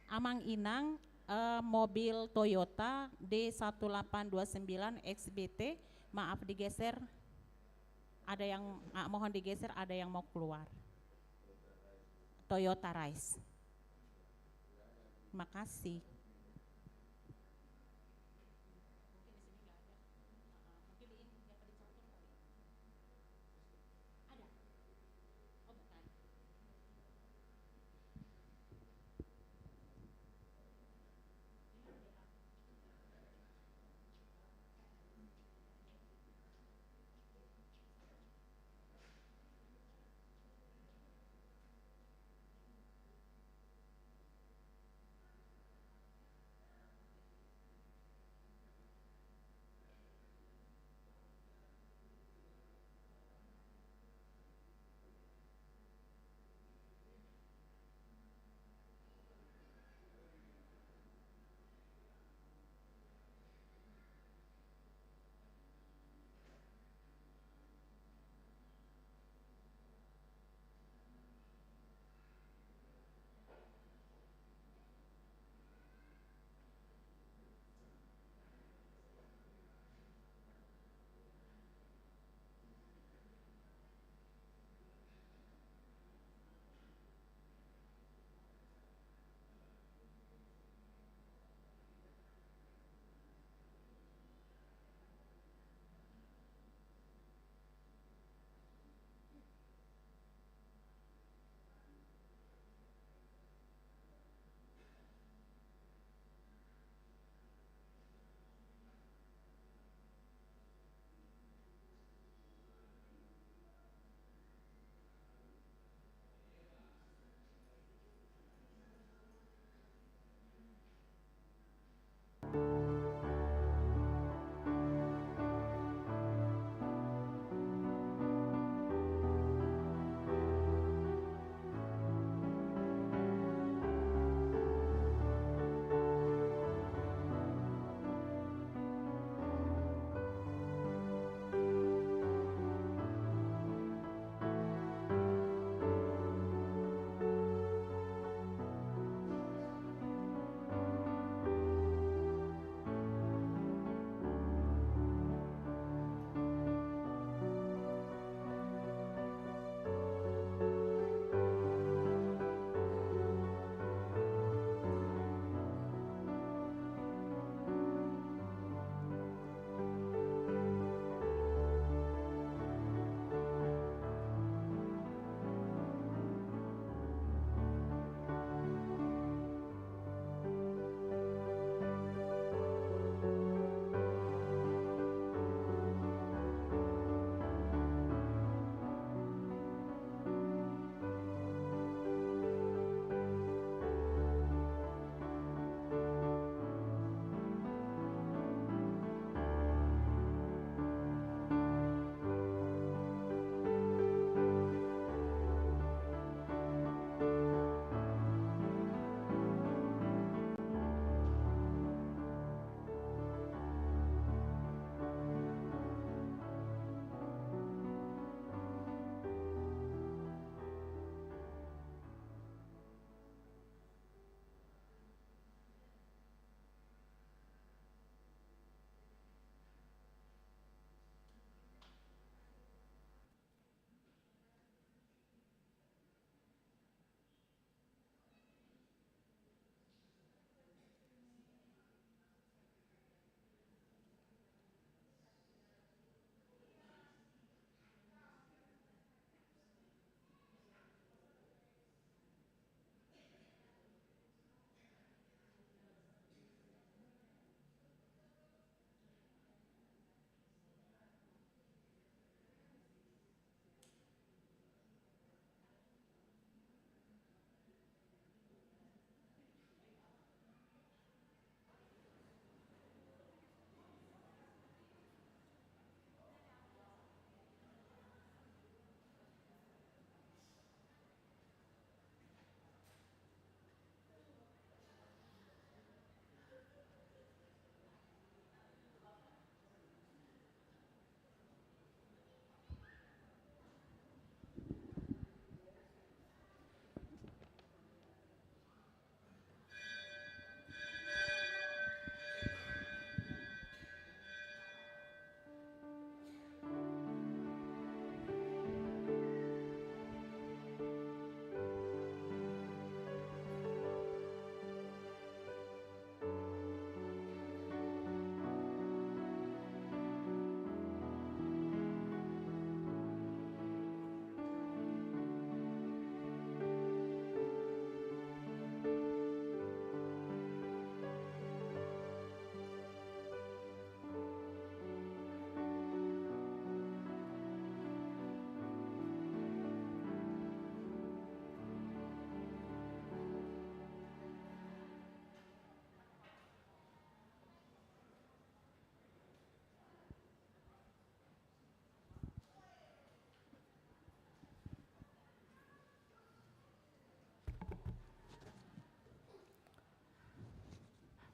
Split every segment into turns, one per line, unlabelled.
Amang Inang, mobil Toyota D1829 XBT, maaf digeser, ada yang mohon digeser, ada yang mau keluar. Toyota Rise. Terima kasih.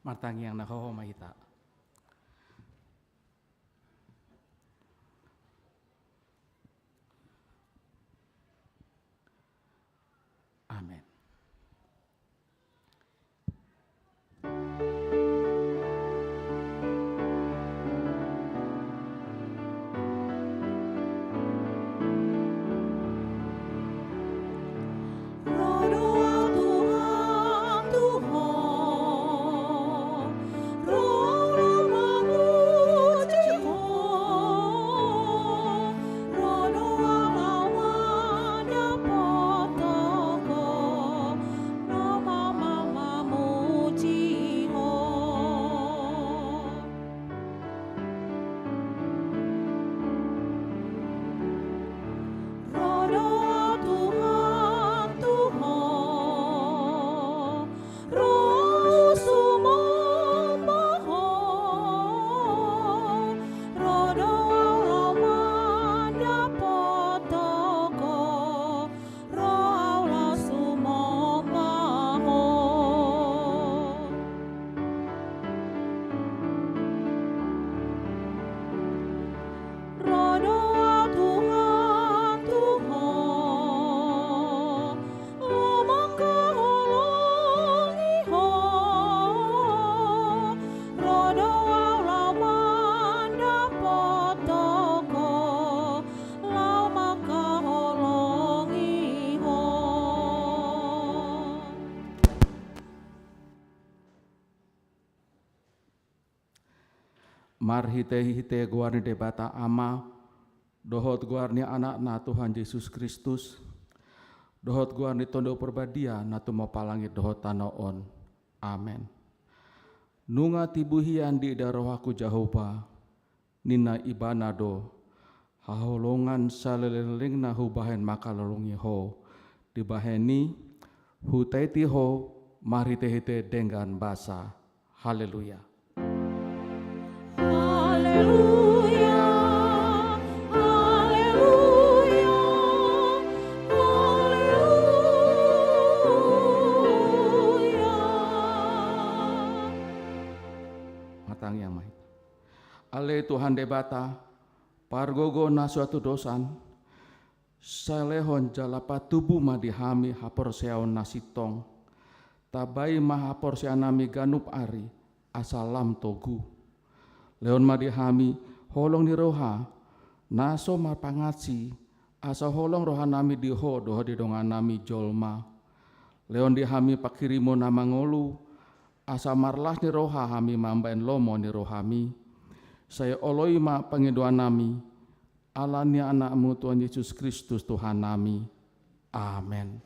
martangi yang nahoho mahita. Amin. Mar hite guarni debata ama, dohot guarni anak na Tuhan Yesus Kristus, dohot guarni tondo perbadia na tumo palangi dohot tanoon. Amen. Nunga tibuhian di darohaku Jehovah, nina ibanado, haholongan saleleling na hubahen makalolongi ho, dibaheni hutaiti ho, marite hite dengan basa. Haleluya.
Haleluya, haleluya, haleluya.
Matang yang mahit. Ale Tuhan debata, pargogo na suatu dosan, salehon jalapa tubuh madihami hapor seaon nasitong, tabai mahapor seanami ganup ari, asalam togu. Leon madihami holong ni roha, naso mapangatsi, asa holong roha nami diho doho di dongan nami jolma. Leon dihami pakirimo nama ngolu, asa marlah ni roha hami mambaen lomo ni rohami. Saya oloi ma pengeduan nami, alanya anakmu Tuhan Yesus Kristus Tuhan nami. Amin.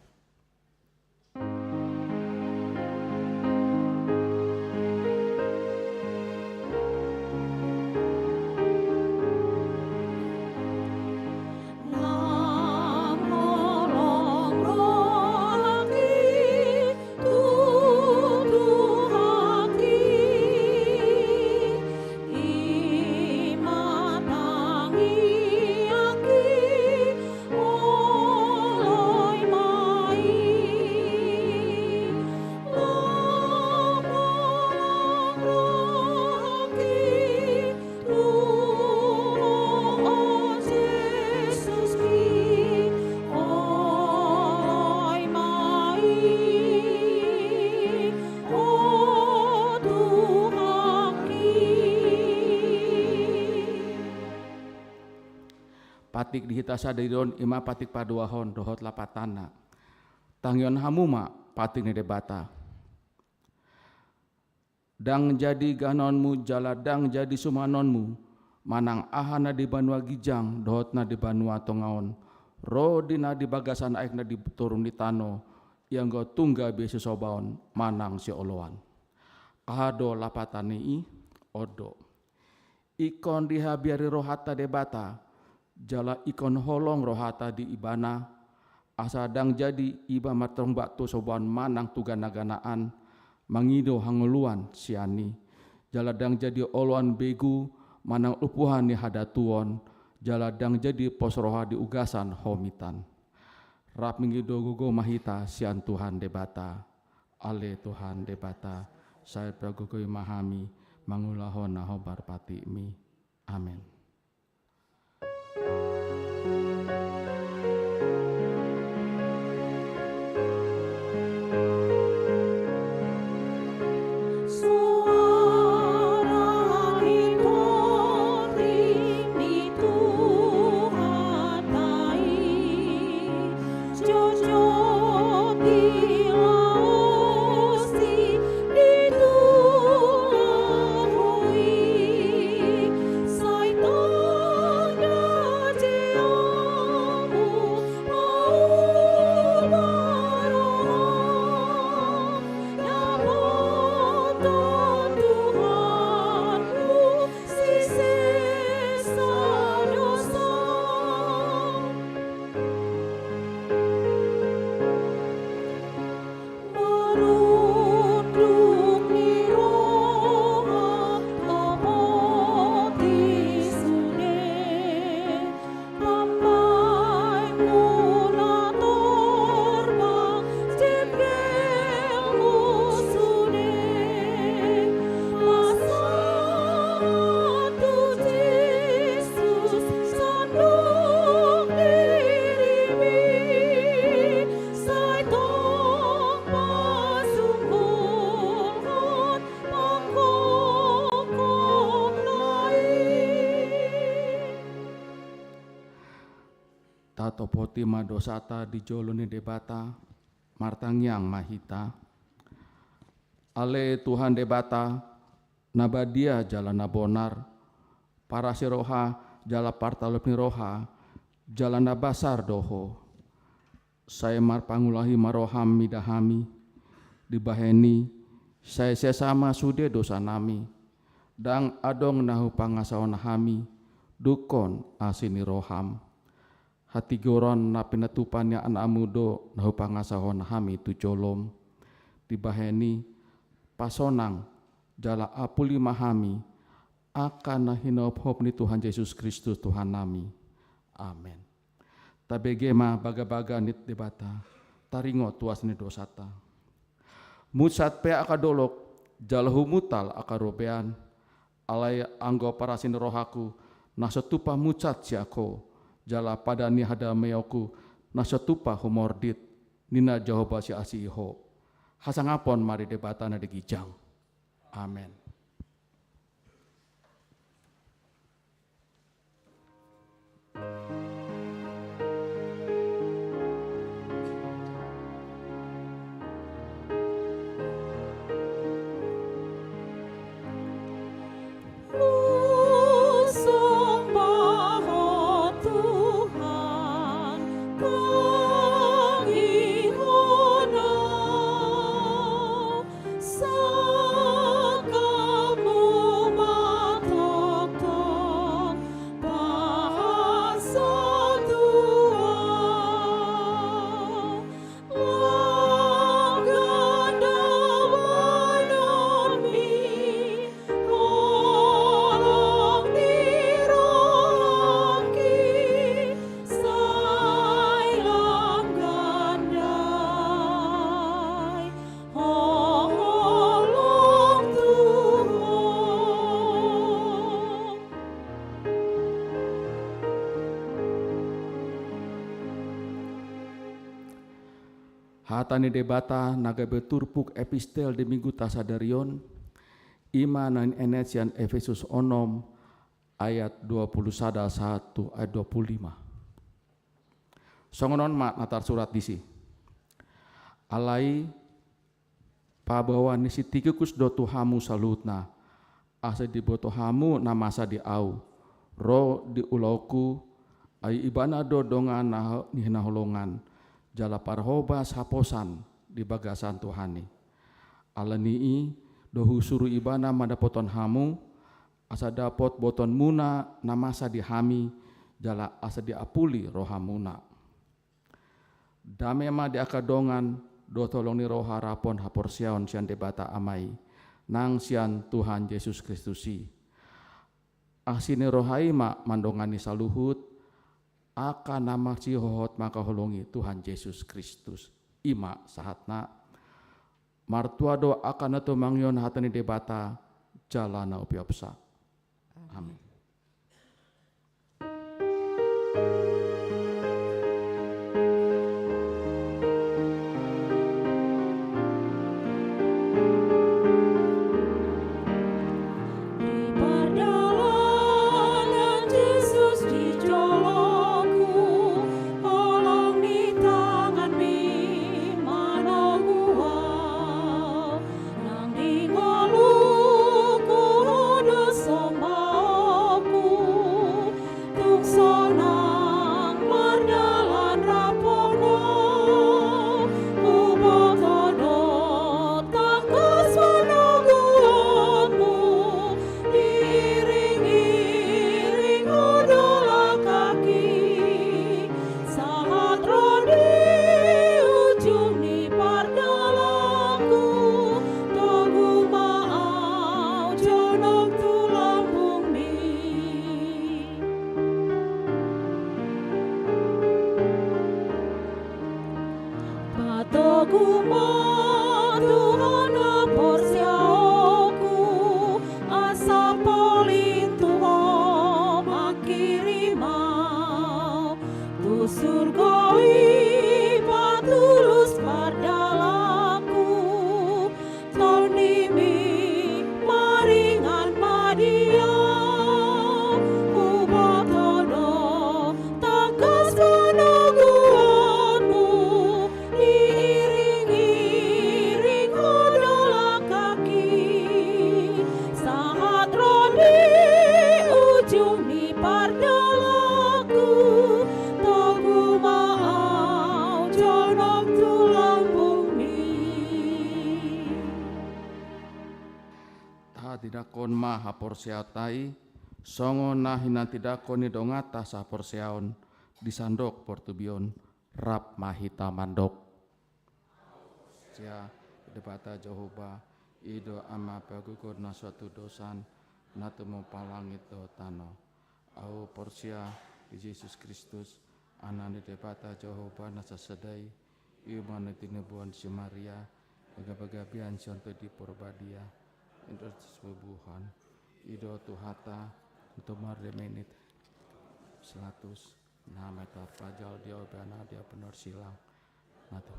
Patik dihita sadaidon ima patik paduahon dohot lapatana. Tangyon hamuma patik ni debata. Dang jadi ganonmu jaladang jadi sumanonmu, manang ahana di banua gijang dohot na di banua tongaon. Ro dina di bagasan aik na di turun di tano, yang go tungga biasa sobaon manang si oloan. Kahado lapatani i odo. Ikon dihabiari rohata debata, jala ikon holong rohata di ibana, asadang jadi iba matrong bakto sobaon manang tugana-ganaan, mangido hanguluan siani, jaladang jadi oloan begu, manang upuhan ni hadatuon, jaladang jadi posroha di ugasan homitan. Rap mengido gugo mahita sian Tuhan debata, ale Tuhan debata, saya pagugoi mahami mangulahon na hobar pati mi. Amen. Tato poti madosata di joloni debata martangyang mahita. Ale Tuhan debata nabadia jalan nabonar para siroha jala partalupni roha jalan nabasar doho. Saya marpangulahi maroham midahami dibaheni saya sesama sude dosa nami dang adong nahu pangasawan hami dukon asini roham. Hati goron na pinatupannya anak mudo nahu pangasahon hami tu colom dibaheni pasonang jala apuli mahami akan nahinop hop ni Tuhan Yesus Kristus Tuhan nami. Amen. Tabegema baga-baga nit debata taringo tuas ni dosata mutsat pe akadolok jalahu mutal akarobean alay anggo parasin rohaku nasotupa mutsat siako jala pada ni hada meoku nasotupa humordit nina jahoba si asiho hasangapon mari debata na digijang. Amen. Hatani debata naga beturpuk epistel di minggu tasadarion ima nan enesian Efesus onom ayat 21 ayat 25. Songonon mak natar surat disi. Alai pabawa nisi tikukus do tuhamu salutna asa di botohamu namasa di au ro di ulauku ay ibana do dongan nihna holongan jala parhoba saposan di bagasan Tuhani. Alanii dohu suru ibana madapoton hamu asa dapot boton muna namasa di hami jala asa di apuli rohamuna. Damema di akadongan do tolong ni roha rapon haporsiaon sian debata amai nang sian Tuhan Yesus Kristusi. Asini rohai ma mandongani saluhut akan nama si hohot maka holongi Tuhan Yesus Kristus ima sahatna martuado akan atu mangyon hatani debata jalana upiopsa. Amin.
Di perjalanan Yesus di joloku, tolong di tangan mi manogua, nang di ngoluku do sombaku, tung sonang mardalan rapono, ubotodo takas manoguamu, diiring-iring odola kaki, saat rodi ujung ni pardalaku, togu maau jonok tulambung mi. Patogu Tuhan porsiaku, asa polin Tuhan makiri mau, tu surgoi patulus pardalaku, tolnimi maringan madia, ubatodo takas manoguanmu, diiring-iring odola kaki, saat rodi ujung ni pardalaku, togu maau jonok tulambung mi.
Ta tidak kon maha porsiatai, songo nahina tidak koni dongata sa porsiaon, disandok portubion, rap mahita mandok. Sia debata Jehovah, ido ama pagugur na suatu dosan, natu mau palangit do tano. Au porsia Yesus Kristus, anani debata Jehovah nasa sedai, iman tinebuan si Maria, baga-bagabian contoh di porbadia, itu sebubuhan, ido tuhata, untuk mardemenit, selatus, nama tarpajal dia obana dia benar silang, natu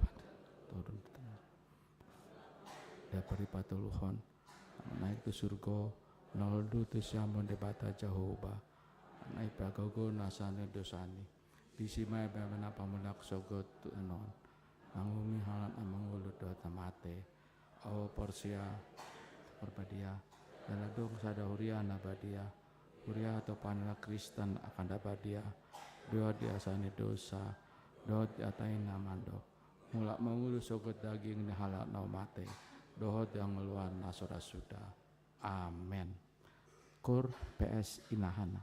turun dia beri patuluhon, naik ke surga, noldu tu siamun debata Jehovah, naik pagogo nasane dosani, disimai bagaimana pamunak sogot tu non, angumi halan amang ulu doa tamate, au porsia perbadia, daladong sada huria nabadia, huria atau panela Kristen akan dabadia, doa diasani dosa, doa diatain namando, mulak mengulu sogot daging ni halak nau mate, doa yang ngeluar nasora sudah, amin. Kur PS Inahana.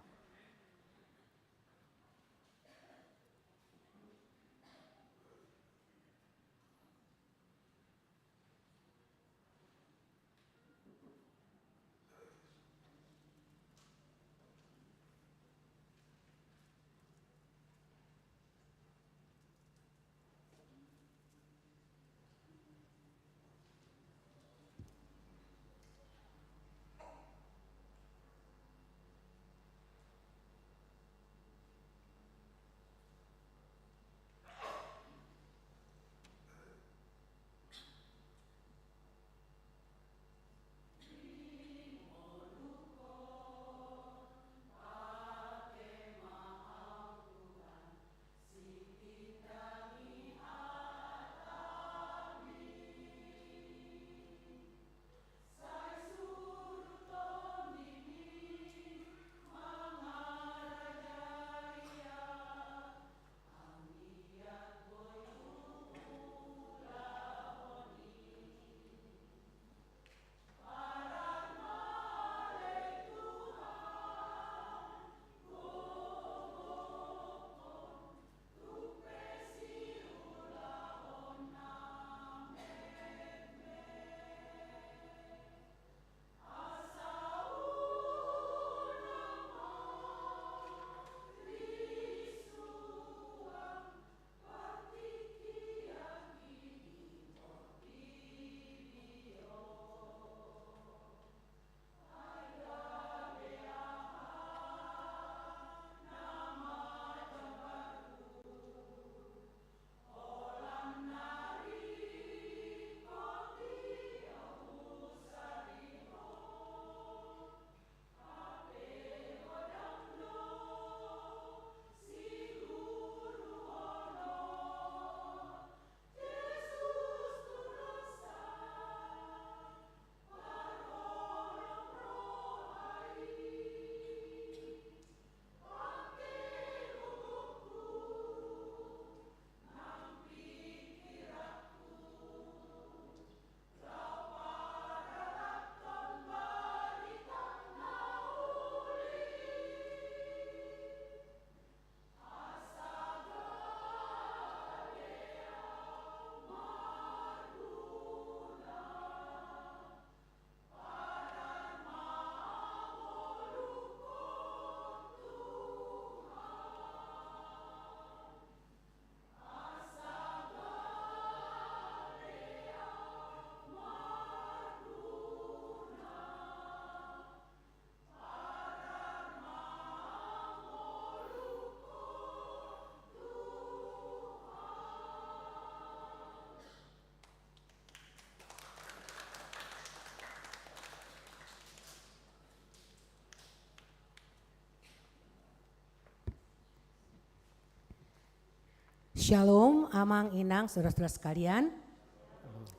Shalom, Amang, Inang, saudara-saudara sekalian.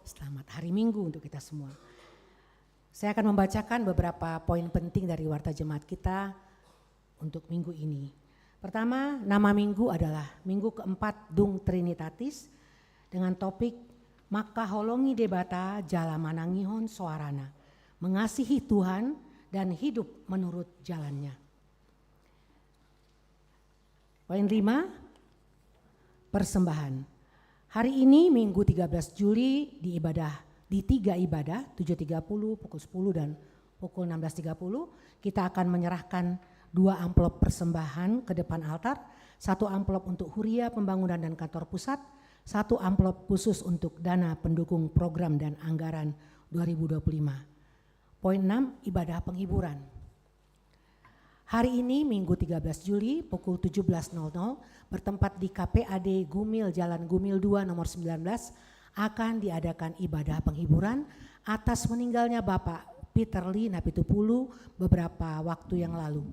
Selamat hari Minggu untuk kita semua. Saya akan membacakan beberapa poin penting dari Warta Jemaat kita untuk minggu ini. Pertama, nama minggu adalah minggu keempat Dung Trinitatis dengan topik Maka holongi debata jala manangihon soarana, mengasihi Tuhan dan hidup menurut jalannya. Poin 5, persembahan. Hari ini Minggu 13 Juli di 3 ibadah 7.30, pukul 10 dan pukul 16.30 kita akan menyerahkan 2 amplop persembahan ke depan altar, 1 amplop untuk huria pembangunan dan kantor pusat, 1 amplop khusus untuk dana pendukung program dan anggaran 2025. Poin 6, ibadah penghiburan. Hari ini Minggu 13 Juli pukul 17.00 bertempat di KPAD Gumil Jalan Gumil 2 nomor 19 akan diadakan ibadah penghiburan atas meninggalnya Bapak Peter Lee Napitupulu beberapa waktu yang lalu.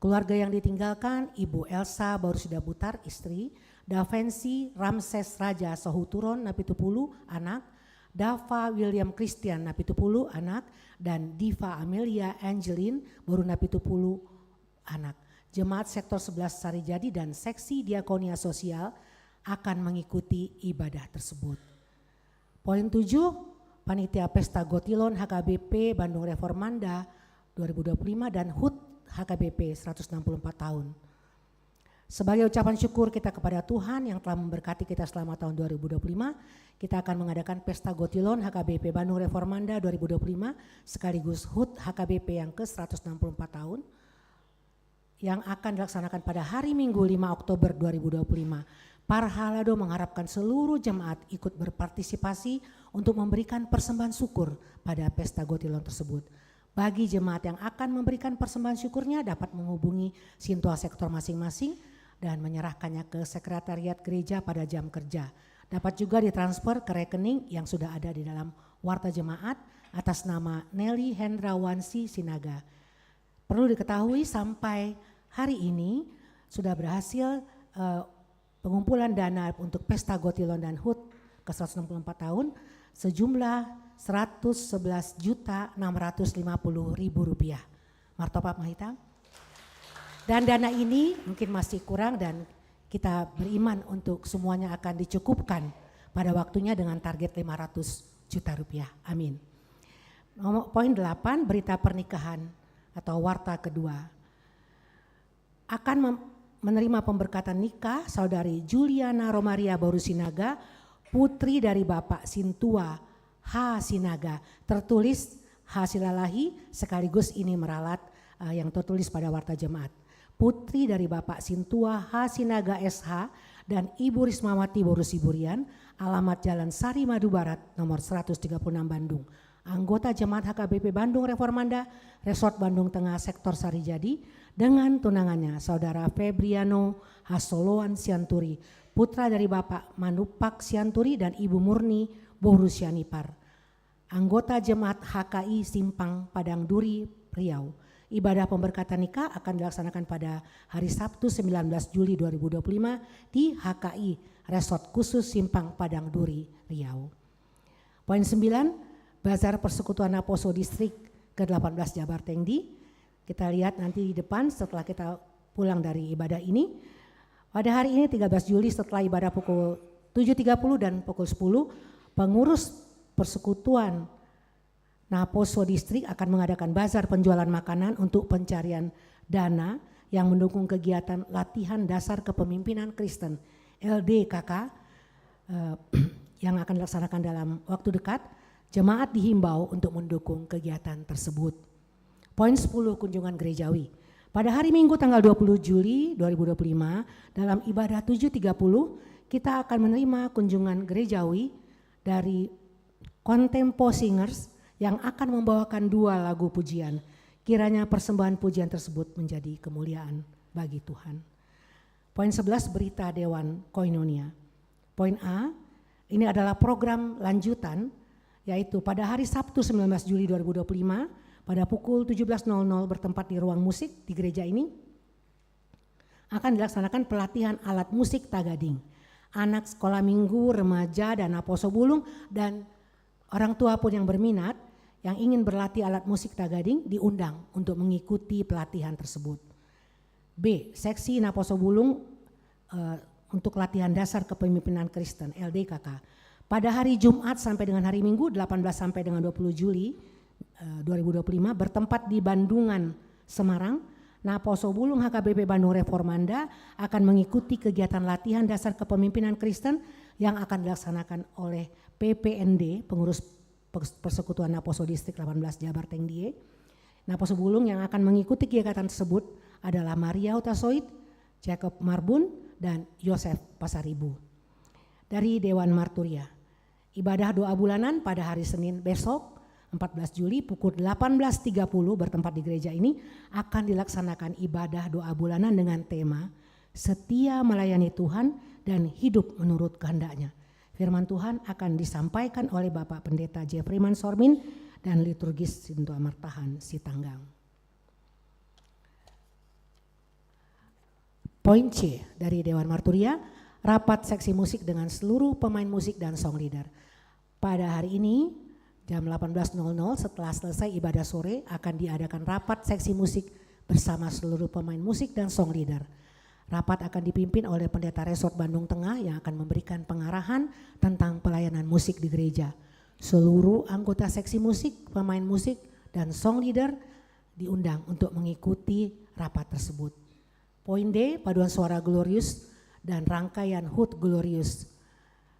Keluarga yang ditinggalkan Ibu Elsa Baurusida Butar istri, Davensi Ramses Raja Sohuturon Napitupulu anak, Dava William Christian Napitupulu anak, dan Diva Amelia Angeline Baru Napitupulu anak. Jemaat sektor 11 Sarijadi dan seksi diakonia sosial akan mengikuti ibadah tersebut. Poin 7, Panitia Pesta Gotilon HKBP Bandung Reformanda 2025 dan HUT HKBP 164 tahun. Sebagai ucapan syukur kita kepada Tuhan yang telah memberkati kita selama tahun 2025, kita akan mengadakan Pesta Gotilon HKBP Bandung Reformanda 2025 sekaligus HUT HKBP yang ke-164 tahun yang akan dilaksanakan pada hari Minggu 5 Oktober 2025. Parhalado mengharapkan seluruh jemaat ikut berpartisipasi untuk memberikan persembahan syukur pada Pesta Gotilon tersebut. Bagi jemaat yang akan memberikan persembahan syukurnya dapat menghubungi sintua sektor masing-masing dan menyerahkannya ke sekretariat gereja pada jam kerja. Dapat juga ditransfer ke rekening yang sudah ada di dalam Warta Jemaat atas nama Nelly Hendrawansi Sinaga. Perlu diketahui sampai hari ini sudah berhasil pengumpulan dana untuk Pesta Gotilon dan HUT ke-164 tahun sejumlah Rp111.650.000. Martopat Mahita. Dan dana ini mungkin masih kurang dan kita beriman untuk semuanya akan dicukupkan pada waktunya dengan target Rp500 juta. Amin. Poin 8, berita pernikahan atau warta kedua. Akan menerima pemberkatan nikah saudari Juliana Romaria Borusinaga, putri dari Bapak Sintua H. Sinaga, tertulis H. Silalahi sekaligus ini meralat yang tertulis pada Warta Jemaat. Putri dari Bapak Sintua H. Sinaga SH dan Ibu Rismawati Borusiburian, alamat Jalan Sari Madu Barat nomor 136 Bandung. Anggota Jemaat HKBP Bandung Reformanda, Resort Bandung Tengah Sektor Sarijadi dengan tunangannya Saudara Febriano Hasoloan Sianturi, putra dari Bapak Manupak Sianturi dan Ibu Murni Borusianipar. Anggota Jemaat HKI Simpang Padang Duri Riau. Ibadah pemberkatan nikah akan dilaksanakan pada hari Sabtu 19 Juli 2025 di HKI Resort Khusus Simpang Padang Duri Riau. Poin 9, Bazar Persekutuan Naposo Distrik ke-18 Jabar Tengdi. Kita lihat nanti di depan setelah kita pulang dari ibadah ini. Pada hari ini 13 Juli setelah ibadah pukul 7.30 dan pukul 10, pengurus Persekutuan Naposo Distrik akan mengadakan bazar penjualan makanan untuk pencarian dana yang mendukung kegiatan latihan dasar kepemimpinan Kristen LDKK yang akan dilaksanakan dalam waktu dekat. Jemaat dihimbau untuk mendukung kegiatan tersebut. Poin 10, kunjungan gerejawi. Pada hari Minggu tanggal 20 Juli 2025 dalam ibadah 7.30 kita akan menerima kunjungan gerejawi dari Contempo Singers yang akan membawakan 2 lagu pujian. Kiranya persembahan pujian tersebut menjadi kemuliaan bagi Tuhan. Poin 11, berita Dewan Koinonia. Poin A, ini adalah program lanjutan, yaitu pada hari Sabtu 19 Juli 2025 pada pukul 17.00 bertempat di ruang musik di gereja ini akan dilaksanakan pelatihan alat musik tagading. anak sekolah minggu, remaja, dan Aposo Bulung, dan orang tua pun yang berminat, yang ingin berlatih alat musik Tagading diundang untuk mengikuti pelatihan tersebut. B. Seksi Naposo Bulung untuk latihan dasar kepemimpinan Kristen LDKK. Pada hari Jumat sampai dengan hari Minggu 18 sampai dengan 20 Juli 2025 bertempat di Bandungan, Semarang. Naposo Bulung HKBP Bandung Reformanda akan mengikuti kegiatan latihan dasar kepemimpinan Kristen yang akan dilaksanakan oleh PPND, pengurus Persekutuan Naposo Distrik 18 Jabar Tengdie. Naposo Bulung yang akan mengikuti kegiatan tersebut adalah Maria Hutasoid, Jacob Marbun, dan Yosef Pasaribu. Dari Dewan Marturia, ibadah doa bulanan pada hari Senin besok 14 Juli pukul 18.30 bertempat di gereja ini akan dilaksanakan ibadah doa bulanan dengan tema setia melayani Tuhan dan hidup menurut kehendaknya. Firman Tuhan akan disampaikan oleh Bapak Pendeta Jeffrey Mansormin dan liturgis Sintu Amartahan Sitanggang. Poin C dari Dewan Marturia, rapat seksi musik dengan seluruh pemain musik dan song leader. Pada hari ini jam 18.00 setelah selesai ibadah sore akan diadakan rapat seksi musik bersama seluruh pemain musik dan song leader. Rapat akan dipimpin oleh Pendeta Resort Bandung Tengah yang akan memberikan pengarahan tentang pelayanan musik di gereja. Seluruh anggota seksi musik, pemain musik, dan song leader diundang untuk mengikuti rapat tersebut. Poin D, paduan suara glorious dan rangkaian HUT glorious.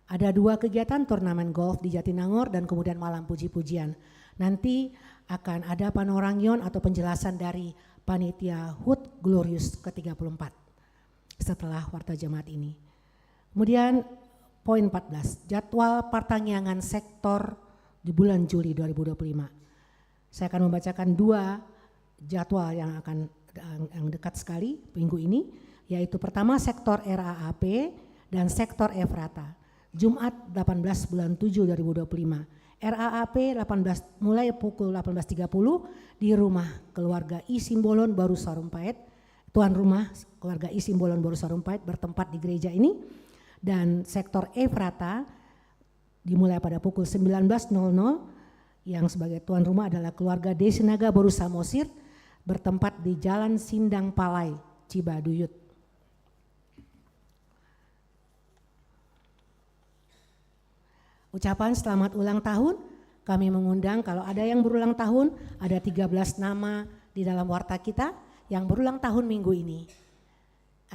Ada 2 kegiatan turnamen golf di Jatinangor dan kemudian malam puji-pujian. Nanti akan ada panorangion atau penjelasan dari panitia HUT Glorious ke-34 setelah warta jemaat ini. Kemudian poin 14, jadwal pertanggiangan sektor di bulan Juli 2025. Saya akan membacakan 2 jadwal yang dekat sekali minggu ini, yaitu pertama sektor RAAP dan sektor Efrata. Jumat 18 bulan 7 2025. RAAP 18 mulai pukul 18.30 di rumah keluarga I Simbolon Baru Sarumpait. Tuan rumah keluarga I Simbolon Baru Sarumpait bertempat di gereja ini. Dan sektor Efrata dimulai pada pukul 19.00 yang sebagai tuan rumah adalah keluarga Desinaga Baru Samosir bertempat di Jalan Sindang Palai, Cibaduyut. Ucapan selamat ulang tahun, kami mengundang kalau ada yang berulang tahun, ada 13 nama di dalam warta kita yang berulang tahun minggu ini.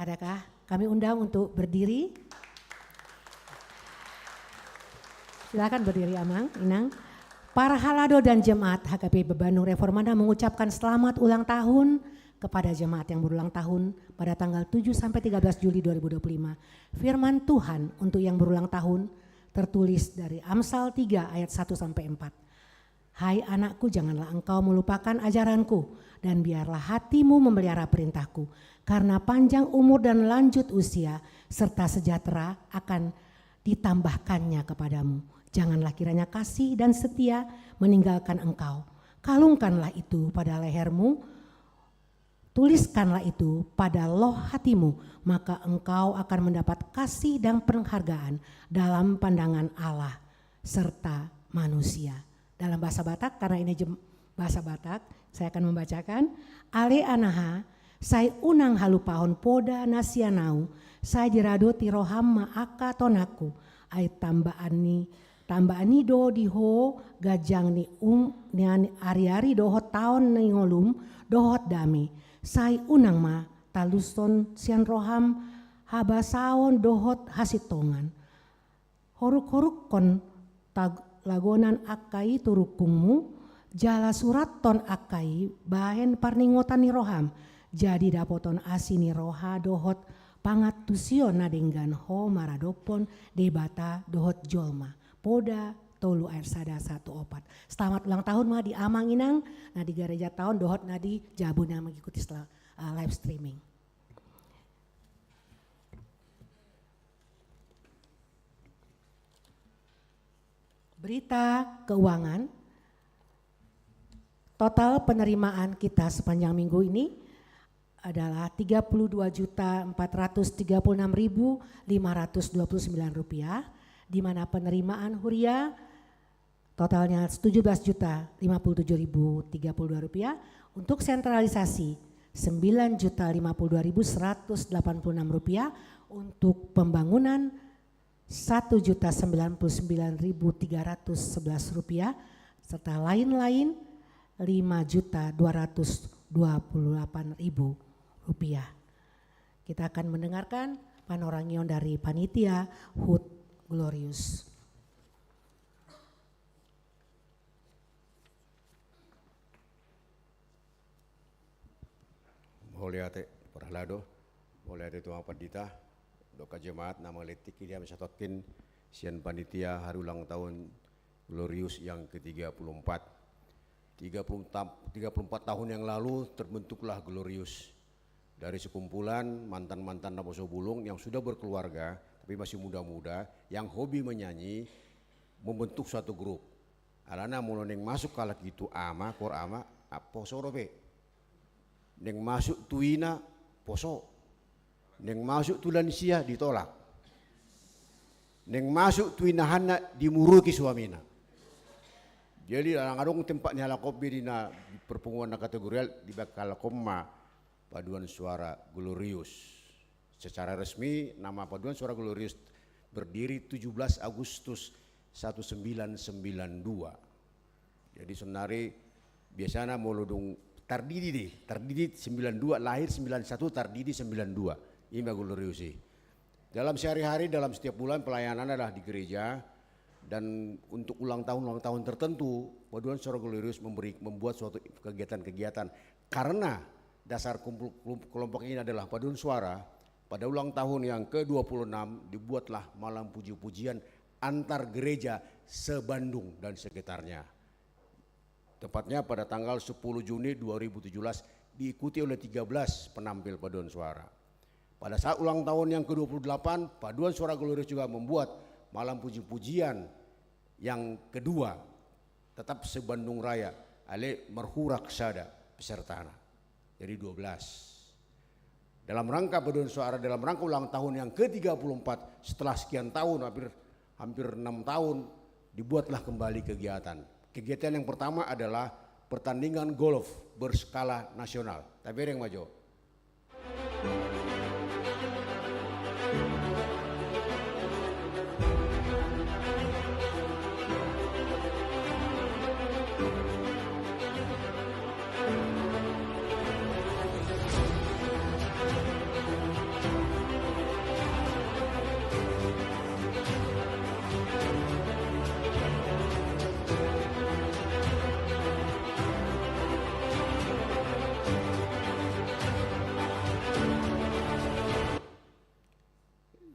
Adakah? Kami undang untuk berdiri. Silakan berdiri Amang, Inang. Para halado dan jemaat HKBP Bandung Reformanda mengucapkan selamat ulang tahun kepada jemaat yang berulang tahun pada tanggal 7 sampai 13 Juli 2025. Firman Tuhan untuk yang berulang tahun tertulis dari Amsal 3 ayat 1 sampai 4. Hai anakku, janganlah engkau melupakan ajaranku dan biarlah hatimu memelihara perintahku, karena panjang umur dan lanjut usia serta sejahtera akan ditambahkannya kepadamu. Janganlah kiranya kasih dan setia meninggalkan engkau. Kalungkanlah itu pada lehermu, tuliskanlah itu pada loh hatimu, maka engkau akan mendapat kasih dan penghargaan dalam pandangan Allah serta manusia. Dalam bahasa Batak, karena ini bahasa Batak, saya akan membacakan. Ale anaha, sai unang halupahon poda nasianau, sai dirado tiroham maaka tonaku, ai tambaani do diho gajang ni ari-ari dohot taon ni ngolum dohot dami. Sai unang ma taluson sian roham habasaon dohot hasitongan. Horuk-horuk kon lagonan akai turukungmu, jala surat ton akai bahen parningotan ni roham. Jadi dapoton asini roha dohot pangat tusio nadenggan ho maradopon debata dohot jolma. Poda tolu air sada 1 opat. Selamat ulang tahun mah di Amang Inang, nah di gereja tahun dohot nadi jabuna mengikuti live streaming. Berita keuangan, total penerimaan kita sepanjang minggu ini adalah Rp32.436.529, di mana penerimaan huria totalnya Rp17.057.032. Untuk sentralisasi Rp9.052.186, untuk pembangunan Rp1.099.311, serta lain-lain Rp5.228.000. Kita akan mendengarkan panorangion dari panitia HUT Glorious.
Moliate Parlado, Moliate Tuang Pandita, Doka Jemaat nama letik dia mesatotkin sian panitia hari ulang tahun Glorious yang ke-34. 34 tahun yang lalu terbentuklah Glorious dari sekumpulan mantan-mantan Naboso Bulung yang sudah berkeluarga tapi masih muda-muda yang hobi menyanyi, membentuk suatu grup. Alana mulai neng masuk kalau gitu ama kor ama poso robe. Neng masuk tuina poso. Neng masuk tulansia ditolak. Neng masuk tuina hana dimuruki suamina. Jadi kadang-kadang tempatnya lakobi di perpunguan kategorial di bakal koma paduan suara Glorious. Secara resmi nama paduan suara Glorious berdiri 17 Agustus 1992. Jadi senari biasanya molodong tardidi 92, lahir 91, tardidi 92. Ini Glorious sih. Dalam sehari-hari, dalam setiap bulan pelayanan adalah di gereja, dan untuk ulang tahun tertentu paduan suara Glorious membuat suatu kegiatan-kegiatan. Karena dasar kelompok ini adalah paduan suara, pada ulang tahun yang ke-26 dibuatlah malam puji-pujian antar gereja se-Bandung dan sekitarnya. Tepatnya pada tanggal 10 Juni 2017 diikuti oleh 13 penampil paduan suara. Pada saat ulang tahun yang ke-28, paduan suara Glorious juga membuat malam puji-pujian yang kedua, tetap se-Bandung Raya, ale merhurak sada pesertana. Jadi 12. Dalam rangka paduan suara, dalam rangka ulang tahun yang ke-34, setelah sekian tahun, hampir 6 tahun, dibuatlah kembali kegiatan. Kegiatan yang pertama adalah pertandingan golf berskala nasional. Tapi ada yang maju.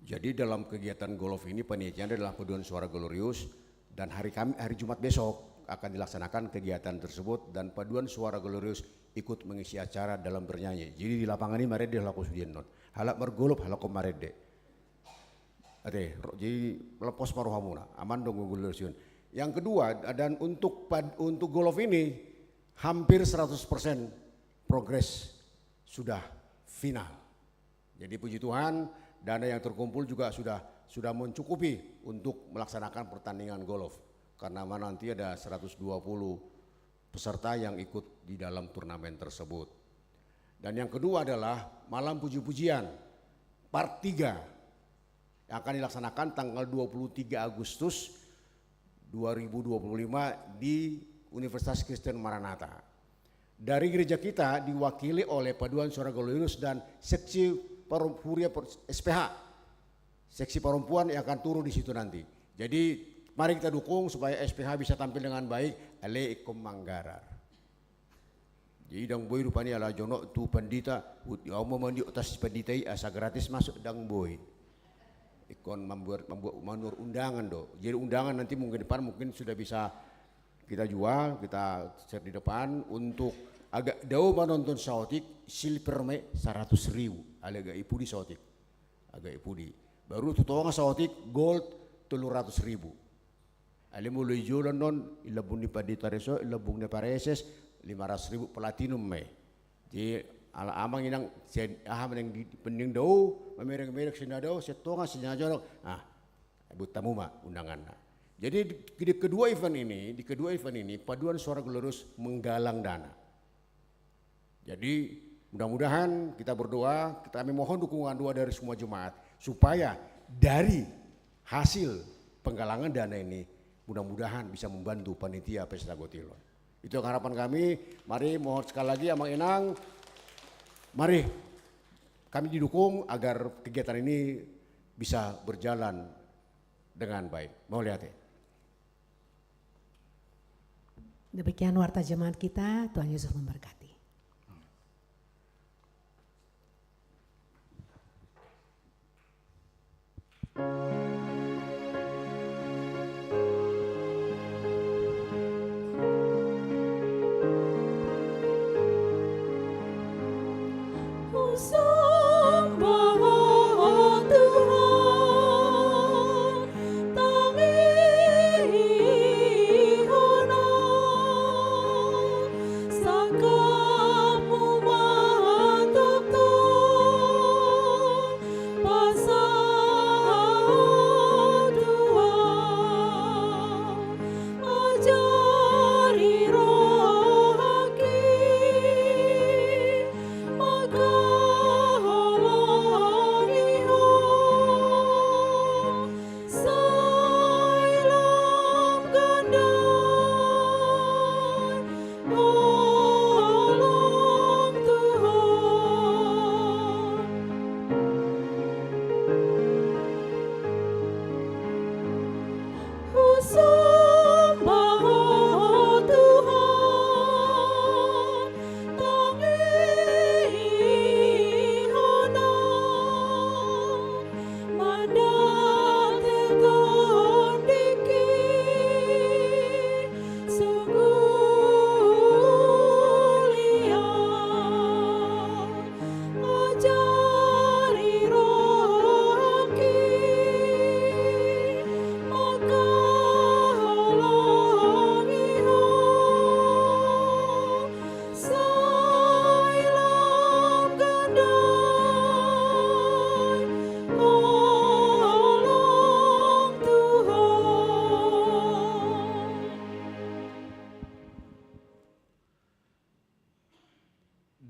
Jadi dalam kegiatan golf ini panitianya adalah paduan suara Glorious, dan hari Jumat besok akan dilaksanakan kegiatan tersebut, dan paduan suara Glorious ikut mengisi acara dalam bernyanyi. Jadi di lapangan ini marede laku sudienon. Halak bergolf halak marede. Ade, jadi lepas paruhamuna, aman dong Glorious. Yang kedua, dan untuk golf ini hampir 100% progres sudah final. Jadi puji Tuhan, dana yang terkumpul juga sudah mencukupi untuk melaksanakan pertandingan golf, karena nanti ada 120 peserta yang ikut di dalam turnamen tersebut. Dan yang kedua adalah malam puji-pujian part 3 yang akan dilaksanakan tanggal 23 Agustus 2025 di Universitas Kristen Maranatha. Dari gereja kita diwakili oleh paduan suara Glorious dan seksi Huria SPH, seksi perempuan yang akan turun di situ nanti. Jadi mari kita dukung supaya SPH bisa tampil dengan baik. Ale ikom manggarar. Jadi dang boy rupanya ala jono tu pandita, mau mandi atas pandita asa gratis masuk dang boy. Ikon membuat undangan do. Jadi undangan nanti mungkin depan mungkin sudah bisa kita jual, kita share di depan. Untuk agak jauh menonton sautik silver me 100.000 agak ipudi sautik, agak ipudi. Baru tutonga sautik gold 300.000. Ale mulai jualan non ilabung ni Padita Reso, ilabung ni Pareses 500.000 platinum me. Jadi ala amang inang sen aham yang di pending do mamereng-mereng sinado setonga sinajorok butamu ma undangan. Jadi di kedua event ini paduan suara glorious menggalang dana. Jadi mudah-mudahan kita berdoa, kami mohon dukungan doa dari semua jemaat supaya dari hasil penggalangan dana ini mudah-mudahan bisa membantu panitia Pesta Gotilon. Itu harapan kami. Mari mohon sekali lagi Amang Enang, mari kami didukung agar kegiatan ini bisa berjalan dengan baik. Mau lihat ya.
Demikian warta jemaat kita, Tuhan Yesus memberkati.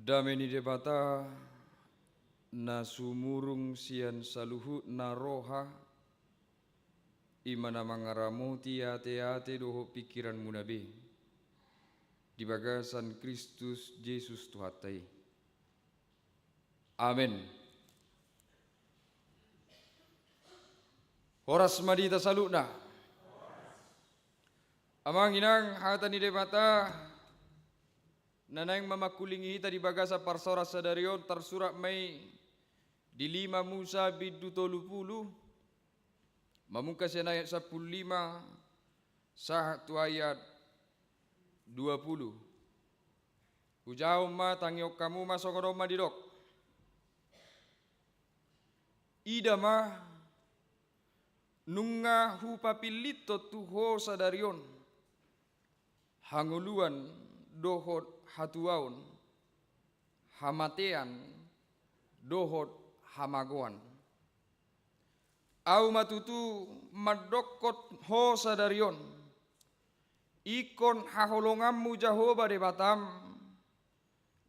Dameni debata na sumurung sian saluhut na roha imana mangaramu ate doho pikiran munabe di bagasan Kristus Yesus Tuhatai. Amin. Horas madita salutna. Amang inang hatani debata nanang mamakulingi hita di bagasa parsora sadarion tersurat Mei di 5 Musa bidu 30 mamungkas ayat 15 sahatu ayat 20 ujau ma tangiok kamu masuk roma didok ida ma nunga hupapilito tuho sadarion hanguluan dohot hatuaun hamatean dohot hamagoan au matutu madokot ho sadarion ikon haholongammu Jahoba de batam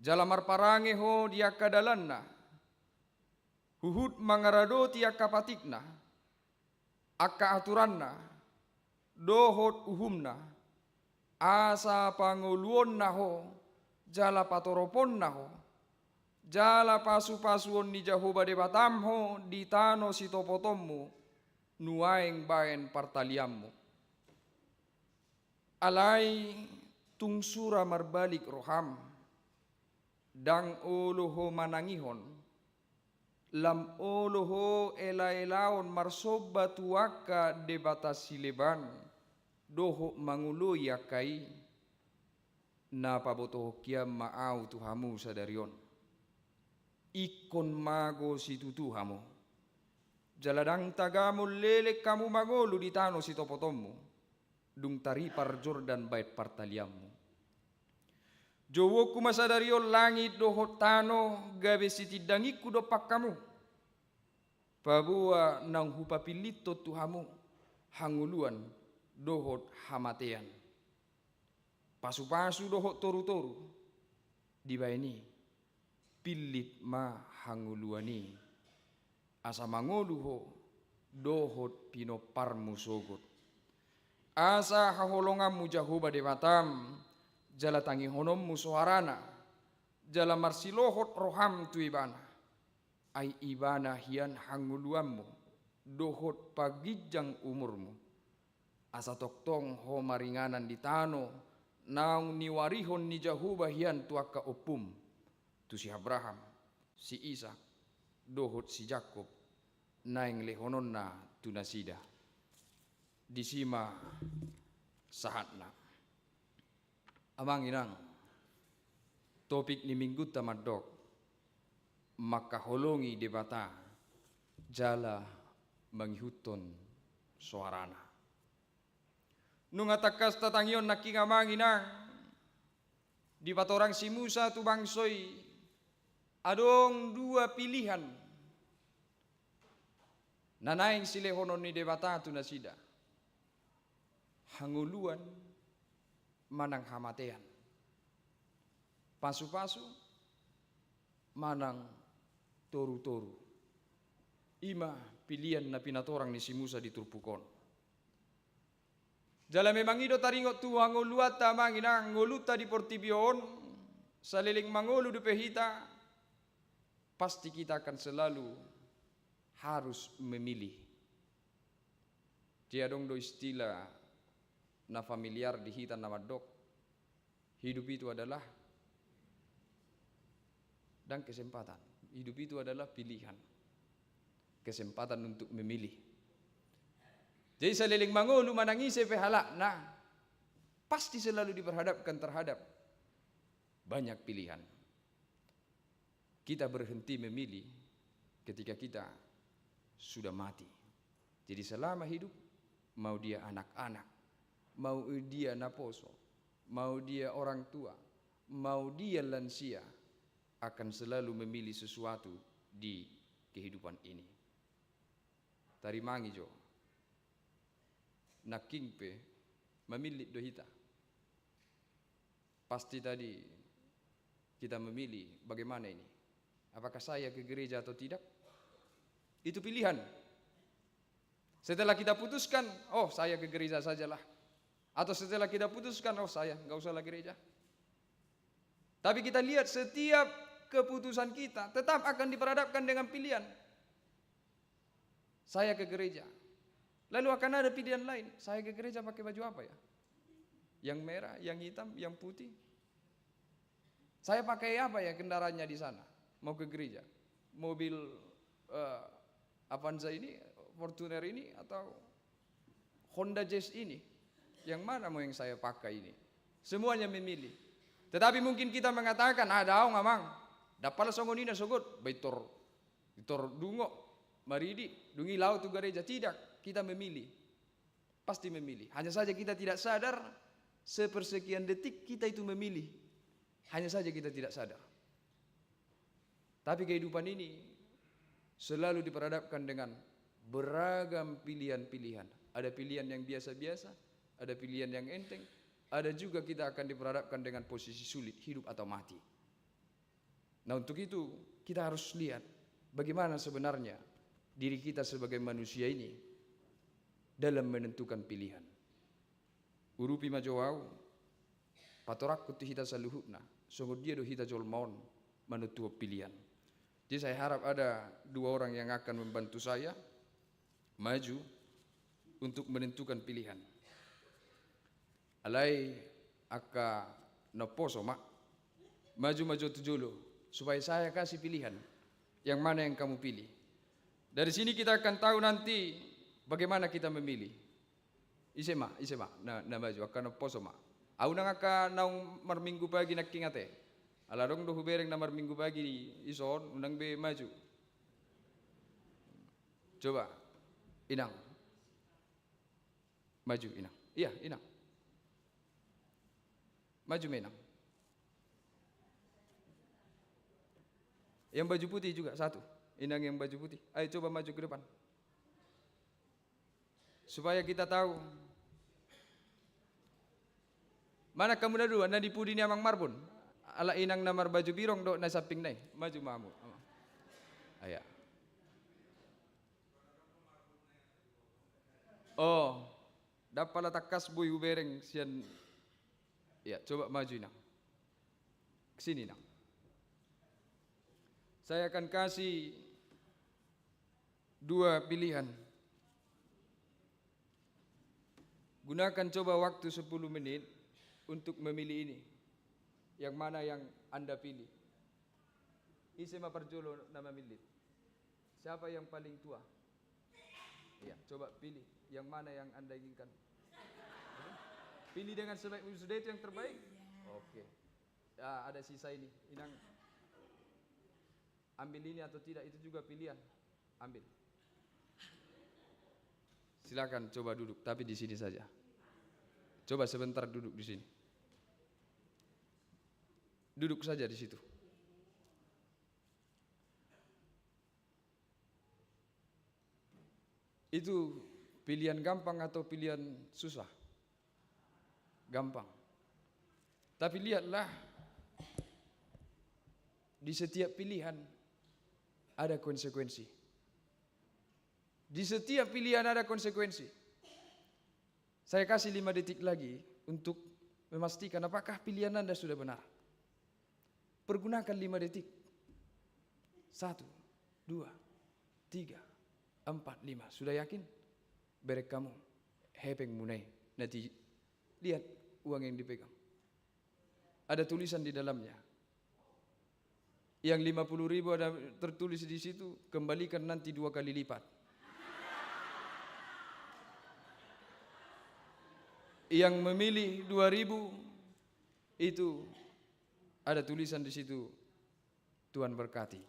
jalamar parange ho dia kadalanna huhut mangarado tia kapatikna akka aturanna dohot uhumna asa panguluon naho jala patoropon naho jala pasu-pasuon ni Jahoba de batam ho di tano sitopotommu nuaeng baen partaliammu alai tungsura marbalik roham dang oloho manangihon lam oloho ela-elaon marsoba tuaka de batas sileban doho mangulu yakai na pabotoh kiam maau tuhamu sadarion ikon mago situ tuhamu jaladang tagamu lelek kamu magolu di tano si topotommu dung tari par Jordan bait partaliammu Jowo ku masadario langit doho tano gabe sitidangiku do pakkamu. Babua nang hupapilito tuhamu hanguluan dohot hamatean. Pasu-pasu dohot toru-toru dibaini pilit ma hanguluani. Asa mangoluho dohot pino parmu sogot. Asa haholongamu jahuba dewatam jala tangi honom musuharana jala marsilohot roham tu ibana ai ibana hian hanguluammu dohot pagijang umurmu asa toktong ho maringanan di tano naung niwarihon ni jahuba hian tuaka opum tu si Abraham si Ishak dohot si Jakob naing lehononna tu nasida disima sahatna. Amang inang topik ni minggu tamadok maka holongi debata jala manghuton suarana. Nungatakas tatangion naking amang inang di patorang si Musa tu bangsoy adong dua pilihan. Nanaing silehonon ni debata tu nasida. Hanguluan manang hamatean. Pasu-pasu manang toru-toru. Ima pilihan na pinatorang ni si Musa di Turpukon. Jala memang ido taringot tu hanguluata manginang ngoluta di Portibion saliling mangolu di pehita pasti kita akan selalu harus memilih. Dia dong do istilah na familiar di hitan nama dok. Hidup itu adalah dan kesempatan. Hidup itu adalah pilihan. Kesempatan untuk memilih. Jadi seliling mangolu manangise pehala nah pasti selalu diperhadapkan terhadap banyak pilihan. Kita berhenti memilih ketika kita sudah mati. Jadi selama hidup mau dia anak-anak, mau dia naposo, mau dia orang tua, mau dia lansia, akan selalu memilih sesuatu di kehidupan ini. Tarimangi jo, nakingpe memilih dohita. Pasti tadi kita memilih bagaimana ini. Apakah saya ke gereja atau tidak? Itu pilihan. Setelah kita putuskan, oh saya ke gereja sajalah. Atau setelah kita putuskan, oh saya nggak usah lagi gereja. Tapi kita lihat setiap keputusan kita tetap akan diperhadapkan dengan pilihan. Saya ke gereja. Lalu akan ada pilihan lain. Saya ke gereja pakai baju apa ya? Yang merah, yang hitam, yang putih. Saya pakai apa ya kendaraannya di sana? Mau ke gereja. Mobil Avanza ini, Fortuner ini, atau Honda Jazz ini. Yang mana mau yang saya pakai ini? Semuanya memilih. Tetapi mungkin kita mengatakan, daong amang, dapal songonina sogot, baitor dungo, maridi, dungi laut tu gereja. Tidak, kita memilih. Pasti memilih. Hanya saja kita tidak sadar, sepersekian detik kita itu memilih. Hanya saja kita tidak sadar. Tapi kehidupan ini selalu diperhadapkan dengan beragam pilihan-pilihan. Ada pilihan yang biasa-biasa, ada pilihan yang enteng, ada juga kita akan diperhadapkan dengan posisi sulit, hidup atau mati. Nah untuk itu kita harus lihat bagaimana sebenarnya diri kita sebagai manusia ini dalam menentukan pilihan. Urupi majowau, patorak kuti hita saluhutna, sungguh dia do hita jol maun menutup pilihan. Jadi saya harap ada dua orang yang akan membantu saya maju untuk menentukan pilihan. Alai aka noposo mak maju-maju tujulu supaya saya kasih pilihan yang mana yang kamu pilih. Dari sini kita akan tahu nanti bagaimana kita memilih. Isema na maju aka noposo mak. Au nang aka naung marminggu pagi nakingate. Alarong do hubereng na marminggu pagi ison unang be maju. Coba inang. Maju inang. Iya inang. Maju menang. Yang baju putih juga satu. Inang yang baju putih. Ayo coba maju ke depan. Supaya kita tahu. Mana kamu dah dulu? Anda di pudi ni amang marbun. Ala inang namar baju birong dok na saping nai. Maju mamu. Ayah. Oh, dapat takas bui ubereng sian. Ya, coba maju nang. Kesini nang. Saya akan kasih 2 pilihan. Gunakan coba waktu 10 menit untuk memilih ini. Yang mana yang Anda pilih? Isema Parjolo nama milit. Siapa yang paling tua? Ya, coba pilih. Yang mana yang Anda inginkan? Pilih dengan sebaik sudah itu yang terbaik. Oke. Ya, ada sisa ini. Inang ambil ini atau tidak itu juga pilihan. Ambil. Silakan coba duduk, tapi di sini saja. Coba sebentar duduk di sini. Duduk saja di situ. Itu pilihan gampang atau pilihan susah? Gampang. Tapi lihatlah, di setiap pilihan ada konsekuensi. Di setiap pilihan ada konsekuensi. Saya kasih 5 detik lagi untuk memastikan apakah pilihan Anda sudah benar. Pergunakan 5 detik. 1, 2, 3, 4, 5. Sudah yakin? Berek kamu. Hepeng munai. Nanti lihat uang yang dipegang. Ada tulisan di dalamnya. Yang 50.000 ada tertulis di situ, kembalikan nanti 2 kali lipat. Yang memilih 2.000 itu ada tulisan di situ, Tuhan berkati.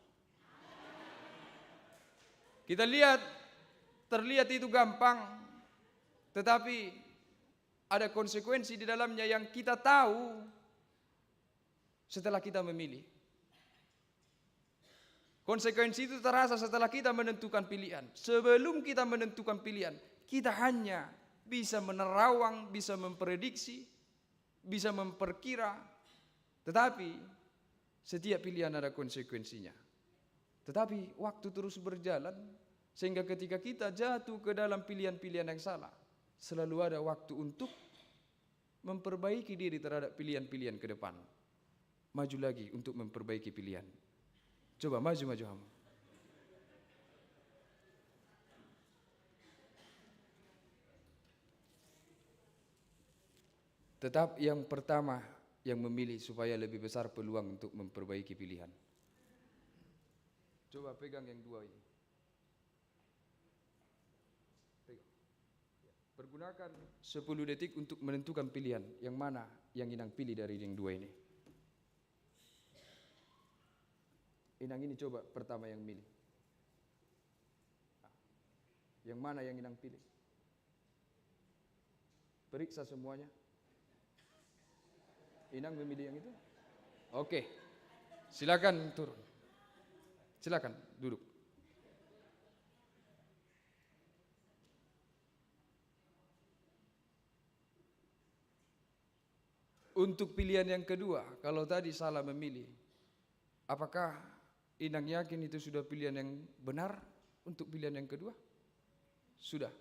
Kita lihat, terlihat itu gampang, tetapi ada konsekuensi di dalamnya yang kita tahu setelah kita memilih. Konsekuensi itu terasa setelah kita menentukan pilihan. Sebelum kita menentukan pilihan, kita hanya bisa menerawang, bisa memprediksi, bisa memperkira. Tetapi setiap pilihan ada konsekuensinya. Tetapi waktu terus berjalan, sehingga ketika kita jatuh ke dalam pilihan-pilihan yang salah, selalu ada waktu untuk memperbaiki diri terhadap pilihan-pilihan ke depan. Maju lagi untuk memperbaiki pilihan. Coba maju kamu. Tetap yang pertama yang memilih supaya lebih besar peluang untuk memperbaiki pilihan. Coba pegang yang 2 ini. Pegang. Pergunakan 10 detik untuk menentukan pilihan. Yang mana yang Inang pilih dari yang 2 ini. Inang ini coba pertama yang milih. Yang mana yang Inang pilih? Periksa semuanya. Inang memilih yang itu? Oke. Silakan turun. Silakan duduk. Untuk pilihan yang kedua, kalau tadi salah memilih, apakah Inang yakin itu sudah pilihan yang benar untuk pilihan yang kedua? Sudah.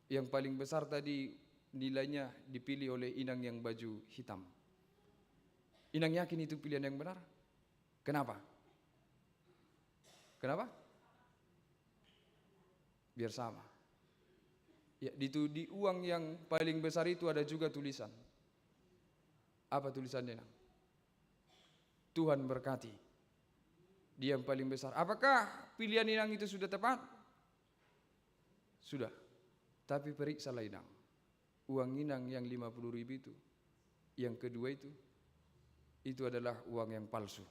Yang paling besar tadi nilainya dipilih oleh Inang yang baju hitam. Inang yakin itu pilihan yang benar? Kenapa? Kenapa? Biar sama. Ya, di uang yang paling besar itu ada juga tulisan. Apa tulisannya, Inang? Tuhan berkati. Dia yang paling besar. Apakah pilihan Inang itu sudah tepat? Sudah. Tapi periksalah Inang. Uang Inang yang 50.000 itu, yang kedua itu adalah uang yang palsu.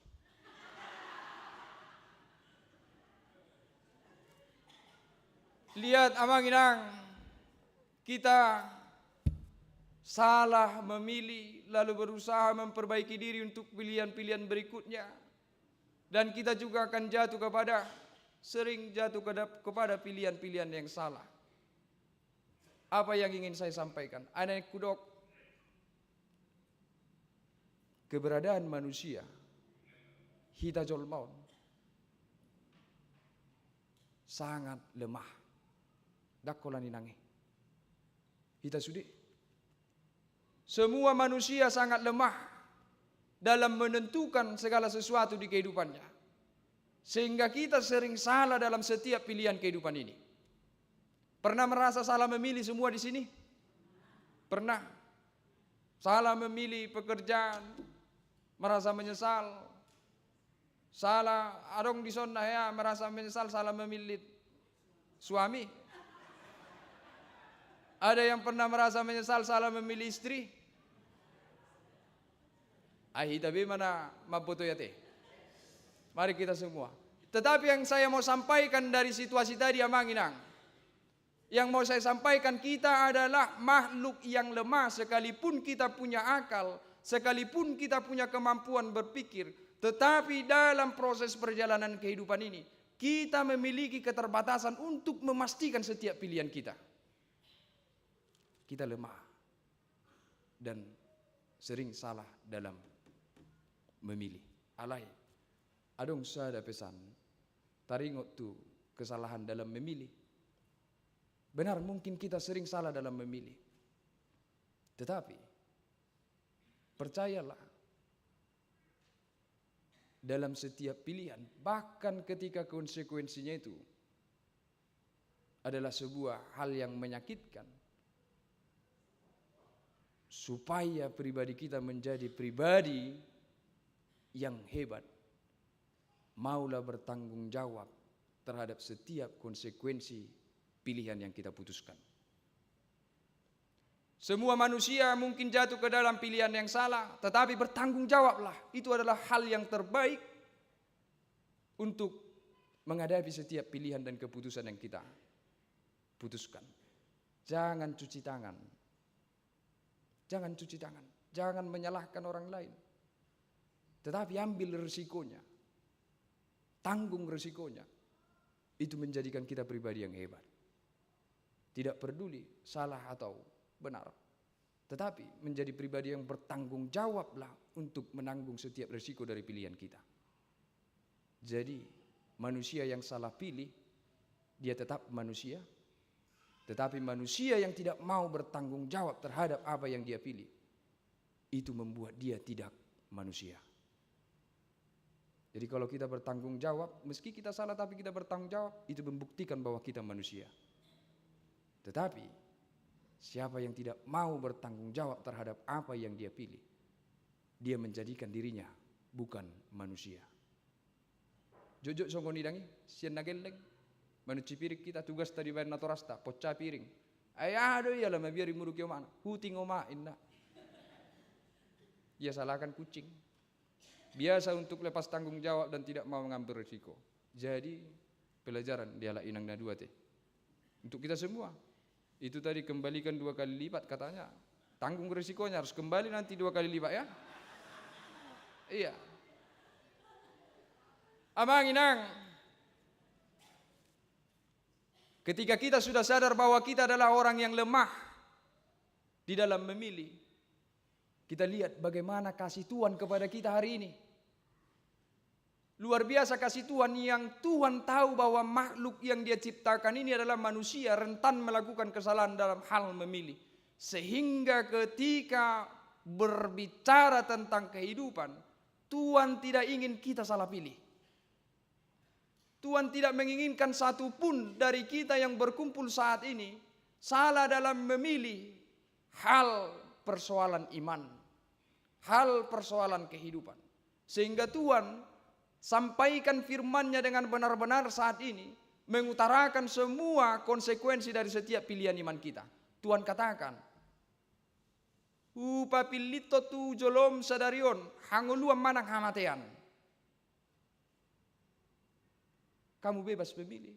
Lihat amang Inang, kita salah memilih lalu berusaha memperbaiki diri untuk pilihan-pilihan berikutnya. Dan kita juga akan sering jatuh kepada pilihan-pilihan yang salah. Apa yang ingin saya sampaikan? Anak kudok, keberadaan manusia, hita jolmaun, sangat lemah. Dakolan inangi. Hita sudi. Semua manusia sangat lemah dalam menentukan segala sesuatu di kehidupannya. Sehingga kita sering salah dalam setiap pilihan kehidupan ini. Pernah merasa salah memilih semua di sini? Pernah. Salah memilih pekerjaan, merasa menyesal. Salah, adong di sana ya merasa menyesal salah memilih suami. Ada yang pernah merasa menyesal salah memilih istri? Tapi mana maputo ya teh. Mari kita semua. Tetapi yang saya mau sampaikan dari situasi tadi Amang Inang, yang mau saya sampaikan, kita adalah makhluk yang lemah. Sekalipun kita punya akal, sekalipun kita punya kemampuan berpikir, tetapi dalam proses perjalanan kehidupan ini kita memiliki keterbatasan untuk memastikan setiap pilihan kita. Kita lemah dan sering salah dalam memilih. Alai, adong sada pesan, taringot tu kesalahan dalam memilih. Benar, mungkin kita sering salah dalam memilih. Tetapi, percayalah, dalam setiap pilihan, bahkan ketika konsekuensinya itu adalah sebuah hal yang menyakitkan, supaya pribadi kita menjadi pribadi yang hebat, maulah bertanggung jawab terhadap setiap konsekuensi pilihan yang kita putuskan. Semua manusia mungkin jatuh ke dalam pilihan yang salah, tetapi bertanggung jawablah. Itu adalah hal yang terbaik untuk menghadapi setiap pilihan dan keputusan yang kita putuskan. Jangan cuci tangan. Jangan cuci tangan. Jangan menyalahkan orang lain. Tetapi ambil resikonya. Tanggung resikonya. Itu menjadikan kita pribadi yang hebat. Tidak peduli salah atau benar. Tetapi menjadi pribadi yang bertanggung jawablah untuk menanggung setiap resiko dari pilihan kita. Jadi manusia yang salah pilih, dia tetap manusia. Tetapi manusia yang tidak mau bertanggung jawab terhadap apa yang dia pilih, itu membuat dia tidak manusia. Jadi kalau kita bertanggung jawab, meski kita salah tapi kita bertanggung jawab, itu membuktikan bahwa kita manusia. Tetapi siapa yang tidak mau bertanggung jawab terhadap apa yang dia pilih, dia menjadikan dirinya bukan manusia. Jojo songoni dangi, sian nageleng, manuci pirik kita tugas tadi bayar natorasta, pocah piring. Ayah aduh ya lah biar muruk yo mana, huting oma inna. Ia salahkan kucing. Biasa untuk lepas tanggung jawab dan tidak mau mengambil risiko. Jadi pelajaran dialah inang na dua teh. Untuk kita semua. Itu tadi kembalikan 2 kali lipat katanya. Tanggung risikonya harus kembali nanti 2 kali lipat ya. Iya. Amang Inang. Ketika kita sudah sadar bahwa kita adalah orang yang lemah di dalam memilih, kita lihat bagaimana kasih Tuhan kepada kita hari ini. Luar biasa kasih Tuhan yang Tuhan tahu bahwa makhluk yang dia ciptakan ini adalah manusia rentan melakukan kesalahan dalam hal memilih. Sehingga ketika berbicara tentang kehidupan, Tuhan tidak ingin kita salah pilih. Tuhan tidak menginginkan satupun dari kita yang berkumpul saat ini salah dalam memilih hal persoalan iman, hal persoalan kehidupan. Sehingga Tuhan sampaikan firman-Nya dengan benar-benar saat ini, mengutarakan semua konsekuensi dari setiap pilihan iman kita. Tuhan katakan, "Upapilito tu jolom sadarion, hanguluam manang hamatean." Kamu bebas memilih.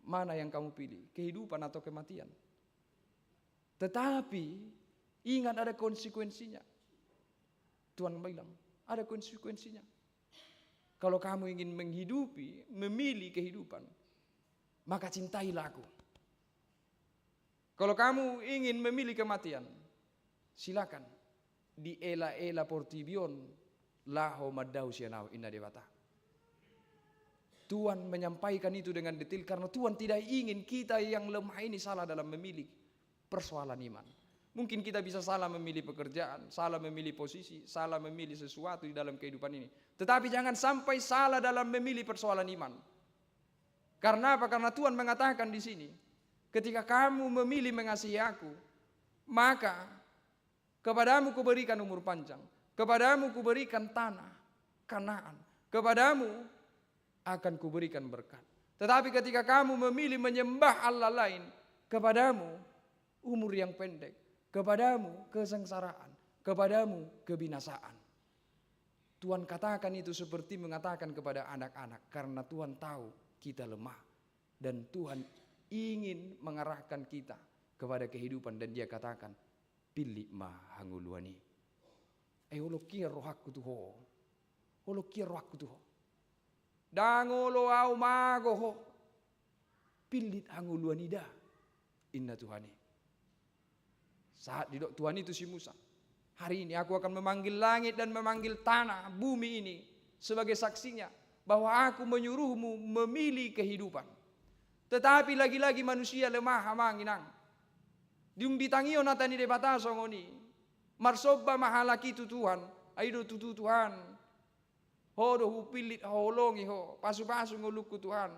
Mana yang kamu pilih, kehidupan atau kematian. Tetapi ingat ada konsekuensinya. Tuhan bilang, ada konsekuensinya. Kalau kamu ingin menghidupi, memilih kehidupan, maka cintailah aku. Kalau kamu ingin memilih kematian, silakan. Di ela portibion laho madau sianau inna dewata. Tuhan menyampaikan itu dengan detail karena Tuhan tidak ingin kita yang lemah ini salah dalam memilih persoalan iman. Mungkin kita bisa salah memilih pekerjaan, salah memilih posisi, salah memilih sesuatu di dalam kehidupan ini. Tetapi jangan sampai salah dalam memilih persoalan iman. Karena apa? Karena Tuhan mengatakan di sini, ketika kamu memilih mengasihi aku, maka kepadamu kuberikan umur panjang, kepadamu kuberikan tanah Kanaan, kepadamu akan kuberikan berkat. Tetapi ketika kamu memilih menyembah Allah lain, kepadamu umur yang pendek, kepadamu kesengsaraan, kepadamu kebinasaan. Tuhan katakan itu seperti mengatakan kepada anak-anak, karena Tuhan tahu kita lemah dan Tuhan ingin mengarahkan kita kepada kehidupan, dan Dia katakan, pilih mah hanguluani. Holo rohakku tuho. Holo rohakku tuho. Dangolo au mago ho. Pilih hanguluani dah. Inna Tuhani. Saat didok Tuhan itu si Musa. Hari ini aku akan memanggil langit dan memanggil tanah, bumi ini sebagai saksinya bahwa aku menyuruhmu memilih kehidupan. Tetapi lagi-lagi manusia lemah hamanginang. Diumbitangio natani de bataso ngoni. Marsoba mahalaki tu Tuhan. Aido tutu Tuhan. Hodo hupilit holongi ho. Pasu-pasu ngoluku Tuhan.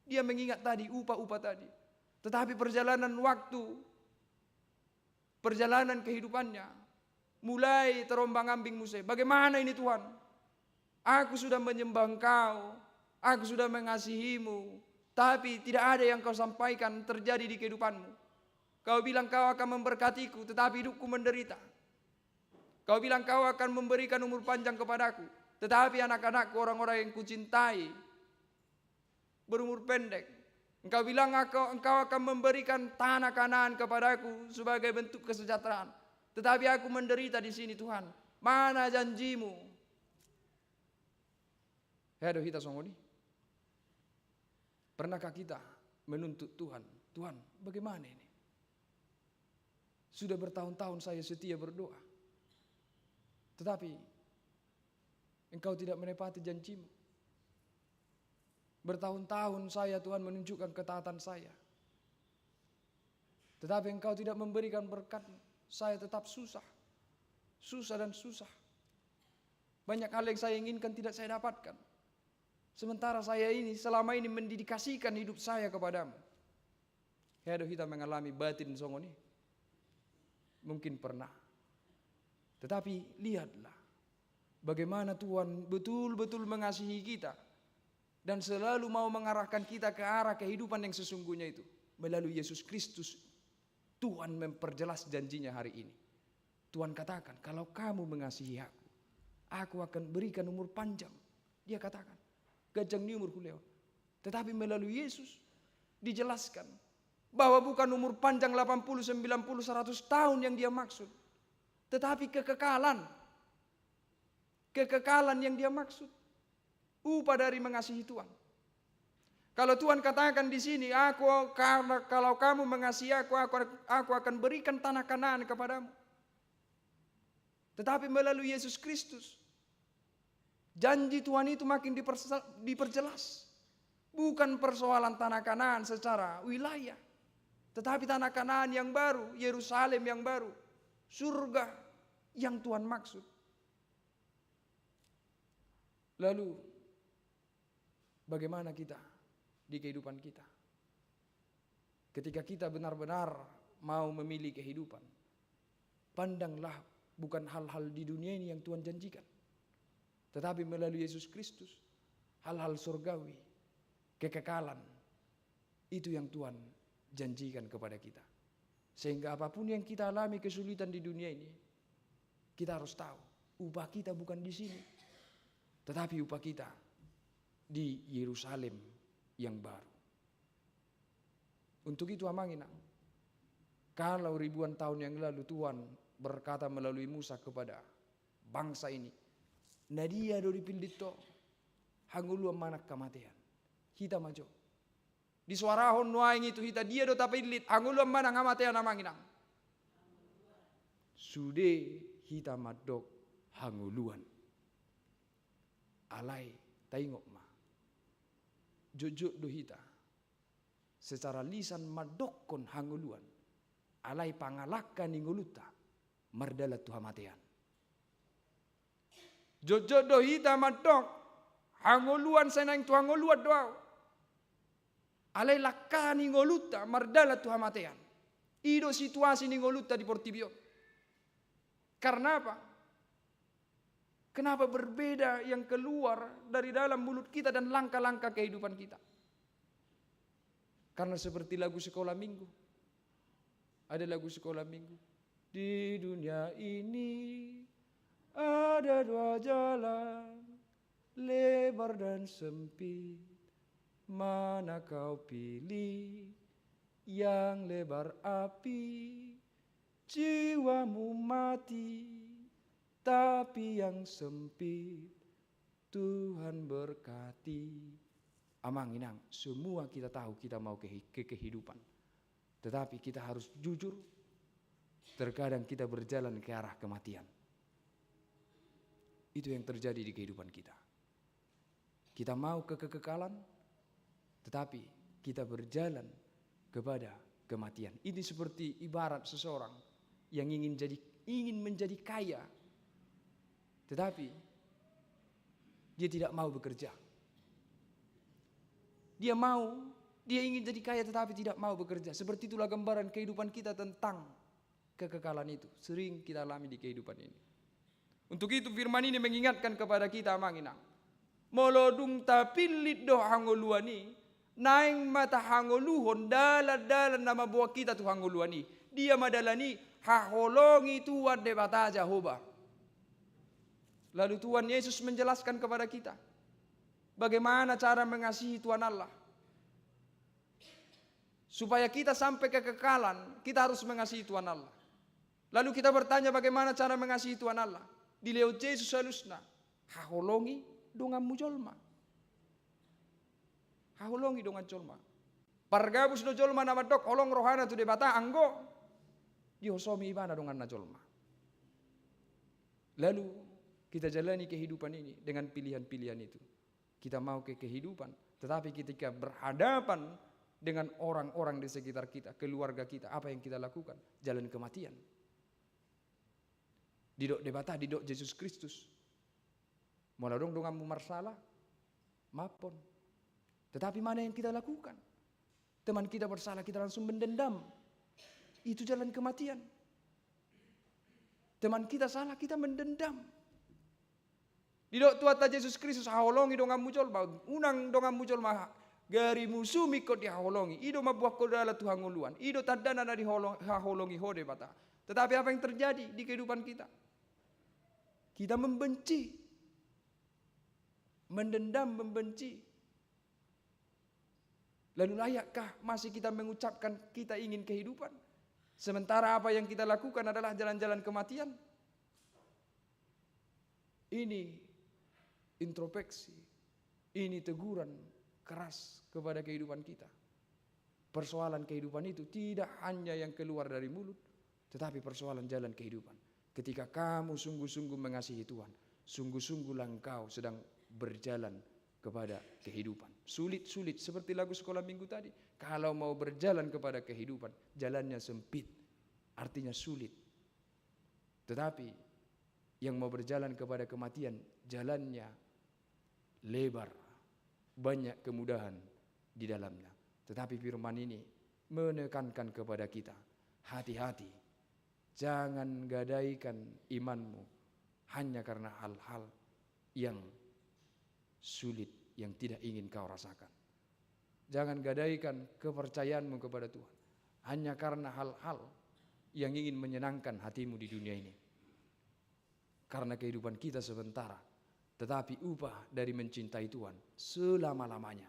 Dia mengingat tadi upah-upah tadi. Tetapi perjalanan waktu, perjalanan kehidupannya mulai terombang-ambing Musa. Bagaimana ini Tuhan? Aku sudah menyembah Engkau, aku sudah mengasihimu, tapi tidak ada yang kau sampaikan terjadi di kehidupanmu. Kau bilang kau akan memberkatiku, tetapi hidupku menderita. Kau bilang kau akan memberikan umur panjang kepadaku, tetapi anak-anakku, orang-orang yang kucintai, berumur pendek. Engkau bilang engkau akan memberikan tanah Kanaan kepadaku sebagai bentuk kesejahteraan, tetapi aku menderita di sini Tuhan. Mana janjimu? Hado hita songoni. Pernahkah kita menuntut Tuhan? Tuhan, bagaimana ini? Sudah bertahun-tahun saya setia berdoa, tetapi Engkau tidak menepati janjimu. Bertahun-tahun saya Tuhan menunjukkan ketaatan saya, tetapi Engkau tidak memberikan berkat. Saya tetap susah dan susah. Banyak hal yang saya inginkan tidak saya dapatkan. Sementara saya ini selama ini mendedikasikan hidup saya kepadamu. Hado kita mengalami batin songoni. Mungkin pernah. Tetapi lihatlah bagaimana Tuhan betul-betul mengasihi kita dan selalu mau mengarahkan kita ke arah kehidupan yang sesungguhnya itu. Melalui Yesus Kristus, Tuhan memperjelas janjinya hari ini. Tuhan katakan, kalau kamu mengasihi aku akan berikan umur panjang. Dia katakan, gajang ni umur kuleo. Tetapi melalui Yesus dijelaskan bahwa bukan umur panjang 80, 90, 100 tahun yang Dia maksud, tetapi kekekalan. Kekekalan yang Dia maksud. Upah dari mengasihi Tuhan. Kalau Tuhan katakan di sini, kalau kamu mengasihi aku akan berikan tanah Kanaan kepadamu. Tetapi melalui Yesus Kristus, janji Tuhan itu makin diperjelas. Bukan persoalan tanah Kanaan secara wilayah, tetapi tanah Kanaan yang baru, Yerusalem yang baru, surga yang Tuhan maksud. Lalu bagaimana kita di kehidupan kita? Ketika kita benar-benar mau memilih kehidupan, pandanglah bukan hal-hal di dunia ini yang Tuhan janjikan, tetapi melalui Yesus Kristus, hal-hal surgawi, kekekalan, itu yang Tuhan janjikan kepada kita. Sehingga apapun yang kita alami kesulitan di dunia ini, kita harus tahu upah kita bukan di sini, tetapi upah kita di Yerusalem yang baru. Untuk itu amangina, kalau ribuan tahun yang lalu Tuhan berkata melalui Musa kepada bangsa ini, Nadia do dipildito, hanguluan mana kematian. Hita majo. Di suarahon nuaing itu hita dia do tapi lit hanguluan mana kematian amanginang. Sude hita madok hanguluan. Alai tengok ma. Jojo do hita. Secara lisan madokon hanguluan. Alai pangalakan inguluta. Mardala Tuhan matian. Jojo do hita madok hanguluan senang tu hanguluan doa. Alai lakani ngoluta mardala Tuhan matian. Ido situasi ni ngoluta di Portibio. Karena apa? Kenapa berbeda yang keluar dari dalam mulut kita dan langkah-langkah kehidupan kita? Karena seperti lagu sekolah minggu. Ada lagu sekolah minggu. Di dunia ini ada dua jalan, lebar dan sempit. Mana kau pilih? Yang lebar api, jiwamu mati. Tapi yang sempit, Tuhan berkati. Amanginang, semua kita tahu kita mau ke kehidupan. Tetapi kita harus jujur. Terkadang kita berjalan ke arah kematian. Itu yang terjadi di kehidupan kita. Kita mau ke kekekalan, tetapi kita berjalan kepada kematian. Ini seperti ibarat seseorang yang ingin menjadi kaya, tetapi dia tidak mau bekerja. Dia ingin jadi kaya tetapi tidak mau bekerja. Seperti itulah gambaran kehidupan kita tentang kekekalan itu. Sering kita alami di kehidupan ini. Untuk itu firman ini mengingatkan kepada kita amanginang. Molodung tapilit doh hangoluani. Naing mata hangoluhon dalan nama buah kita tu hangoluani. Dia madalani haholongi Tuhan debata Jehovah. Lalu Tuhan Yesus menjelaskan kepada kita. Bagaimana cara mengasihi Tuhan Allah. Supaya kita sampai kekekalan, kita harus mengasihi Tuhan Allah. Lalu kita bertanya bagaimana cara mengasihi Tuhan Allah. Di lewat Yesus halusna. Haholongi dongan mujolma. Haholongi dongan jolma. Pargabus do jolma nama dok holong rohana tu debata anggo. Dihosomi ibana dongan na jolma. Lalu kita jalani kehidupan ini dengan pilihan-pilihan itu. Kita mau ke kehidupan, tetapi ketika berhadapan dengan orang-orang di sekitar kita, keluarga kita, apa yang kita lakukan? Jalan kematian. Didok debata, didok Yesus Kristus. Moladong dongamu marsalah, mapon. Tetapi mana yang kita lakukan? Teman kita bersalah, kita langsung mendendam. Itu jalan kematian. Teman kita salah, kita mendendam. Didok tuata Yesus Kristus haholongi dongan muncul, unang dongan muncul mah gari musuh mikot dihaholongi. Ido mabuah kodala Tuhan nguluan. Ido tadana na dihaholongi hode bata. Tetapi apa yang terjadi di kehidupan kita? Kita membenci, mendendam, membenci. Lalu layakkah masih kita mengucapkan kita ingin kehidupan? Sementara apa yang kita lakukan adalah jalan-jalan kematian. Ini introspeksi, ini teguran keras kepada kehidupan kita. Persoalan kehidupan itu tidak hanya yang keluar dari mulut, tetapi persoalan jalan kehidupan. Ketika kamu sungguh-sungguh mengasihi Tuhan, sungguh-sungguhlah engkau sedang berjalan kepada kehidupan. Sulit-sulit seperti lagu sekolah minggu tadi. Kalau mau berjalan kepada kehidupan, jalannya sempit, artinya sulit. Tetapi yang mau berjalan kepada kematian, jalannya lebar, banyak kemudahan di dalamnya. Tetapi firman ini menekankan kepada kita, hati-hati, jangan gadaikan imanmu hanya karena hal-hal yang sulit, yang tidak ingin kau rasakan. Jangan gadaikan kepercayaanmu kepada Tuhan hanya karena hal-hal yang ingin menyenangkan hatimu di dunia ini. Karena kehidupan kita sementara, tetapi upah dari mencintai Tuhan selama-lamanya.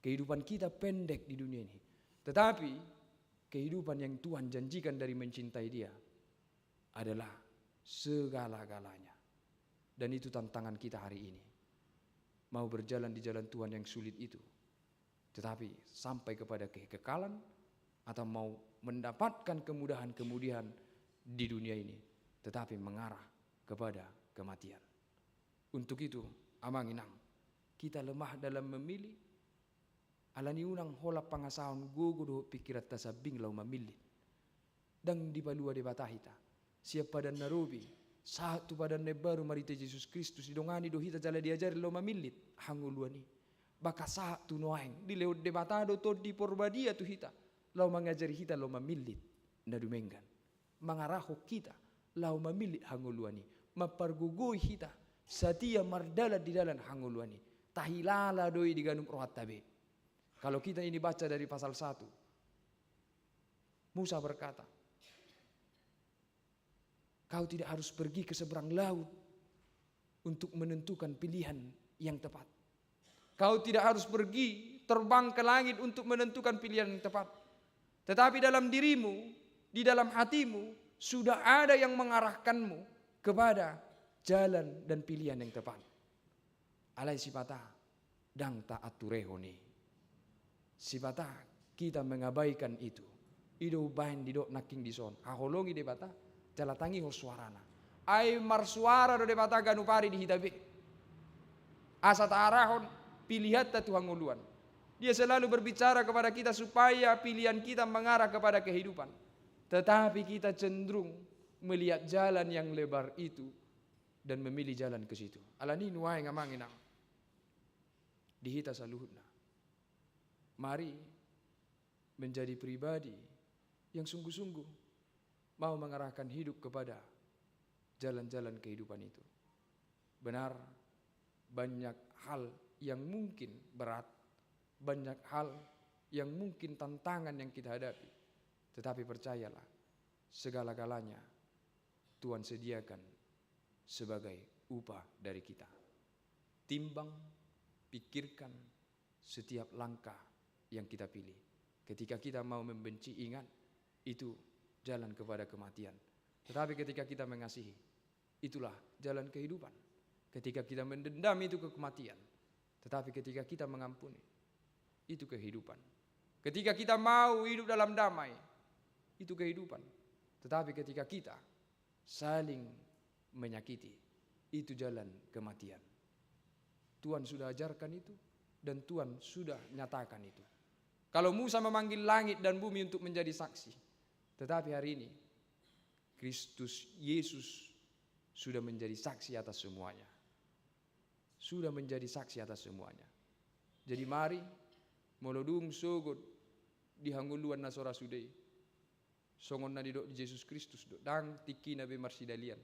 Kehidupan kita pendek di dunia ini, tetapi kehidupan yang Tuhan janjikan dari mencintai Dia adalah segala-galanya. Dan itu tantangan kita hari ini. mau berjalan di jalan Tuhan yang sulit itu, tetapi sampai kepada kekekalan, atau mau mendapatkan kemudahan-kemudahan di dunia ini, tetapi mengarah kepada kematian. Untuk itu, amang inang, kita lemah dalam memilih. Alani unang hola pangasahon gugu do pikirat tasabing lau memilih. Dan di palua de batahita, siap pada narubi, satu pada nebaru marita Yesus Kristus, didongani do hita jala diajari lau memilih, hanguluani. Baka satu noaeng, di lewat de batado to di porbadia tu hita, lau mengajari hita lau memilih, nadumenggan. Mangaraho kita, lau memilih hanguluani, mapargugui hita, satia mardala di dalam hanguluani, tahilala doi di ganum rohat tabe. Kalau kita ini baca dari pasal 1, Musa berkata, kau tidak harus pergi ke seberang laut untuk menentukan pilihan yang tepat. Kau tidak harus pergi terbang ke langit untuk menentukan pilihan yang tepat. Tetapi dalam dirimu, di dalam hatimu, sudah ada yang mengarahkanmu kepada jalan dan pilihan yang tepat. Alai sipata dang ta'aturehoni. Sipata kita mengabaikan itu. Ido bain di dok naking di son. Haholongi de bata jalatangi ho suarana. Ai marsuara do de bata ganupari di hitabe. Asa ta'arahon pilihan ta Tuhan nguluan. Dia selalu berbicara kepada kita supaya pilihan kita mengarah kepada kehidupan. Tetapi kita cenderung melihat jalan yang lebar itu dan memilih jalan ke situ. Alani nuai ngamanginang. Dihita saluhutna. Mari menjadi pribadi yang sungguh-sungguh mau mengarahkan hidup kepada jalan-jalan kehidupan itu. Benar, banyak hal yang mungkin berat, banyak hal yang mungkin tantangan yang kita hadapi. Tetapi percayalah, segala-galanya Tuhan sediakan sebagai upah dari kita. Timbang, pikirkan setiap langkah yang kita pilih. Ketika kita mau membenci, ingat itu jalan kepada kematian. Tetapi ketika kita mengasihi, itulah jalan kehidupan. Ketika kita mendendam, itu kematian. Tetapi ketika kita mengampuni, itu kehidupan. Ketika kita mau hidup dalam damai, itu kehidupan. Tetapi ketika kita saling menyakiti, itu jalan kematian. Tuhan sudah ajarkan itu dan Tuhan sudah nyatakan itu. Kalau Musa memanggil langit dan bumi untuk menjadi saksi, tetapi hari ini Kristus Yesus sudah menjadi saksi atas semuanya. Sudah menjadi saksi atas semuanya. Jadi mari molodung sogod di hanguluan nasora sudei. Songon na didok di Yesus Kristus do dang tiki nabe marsidalian.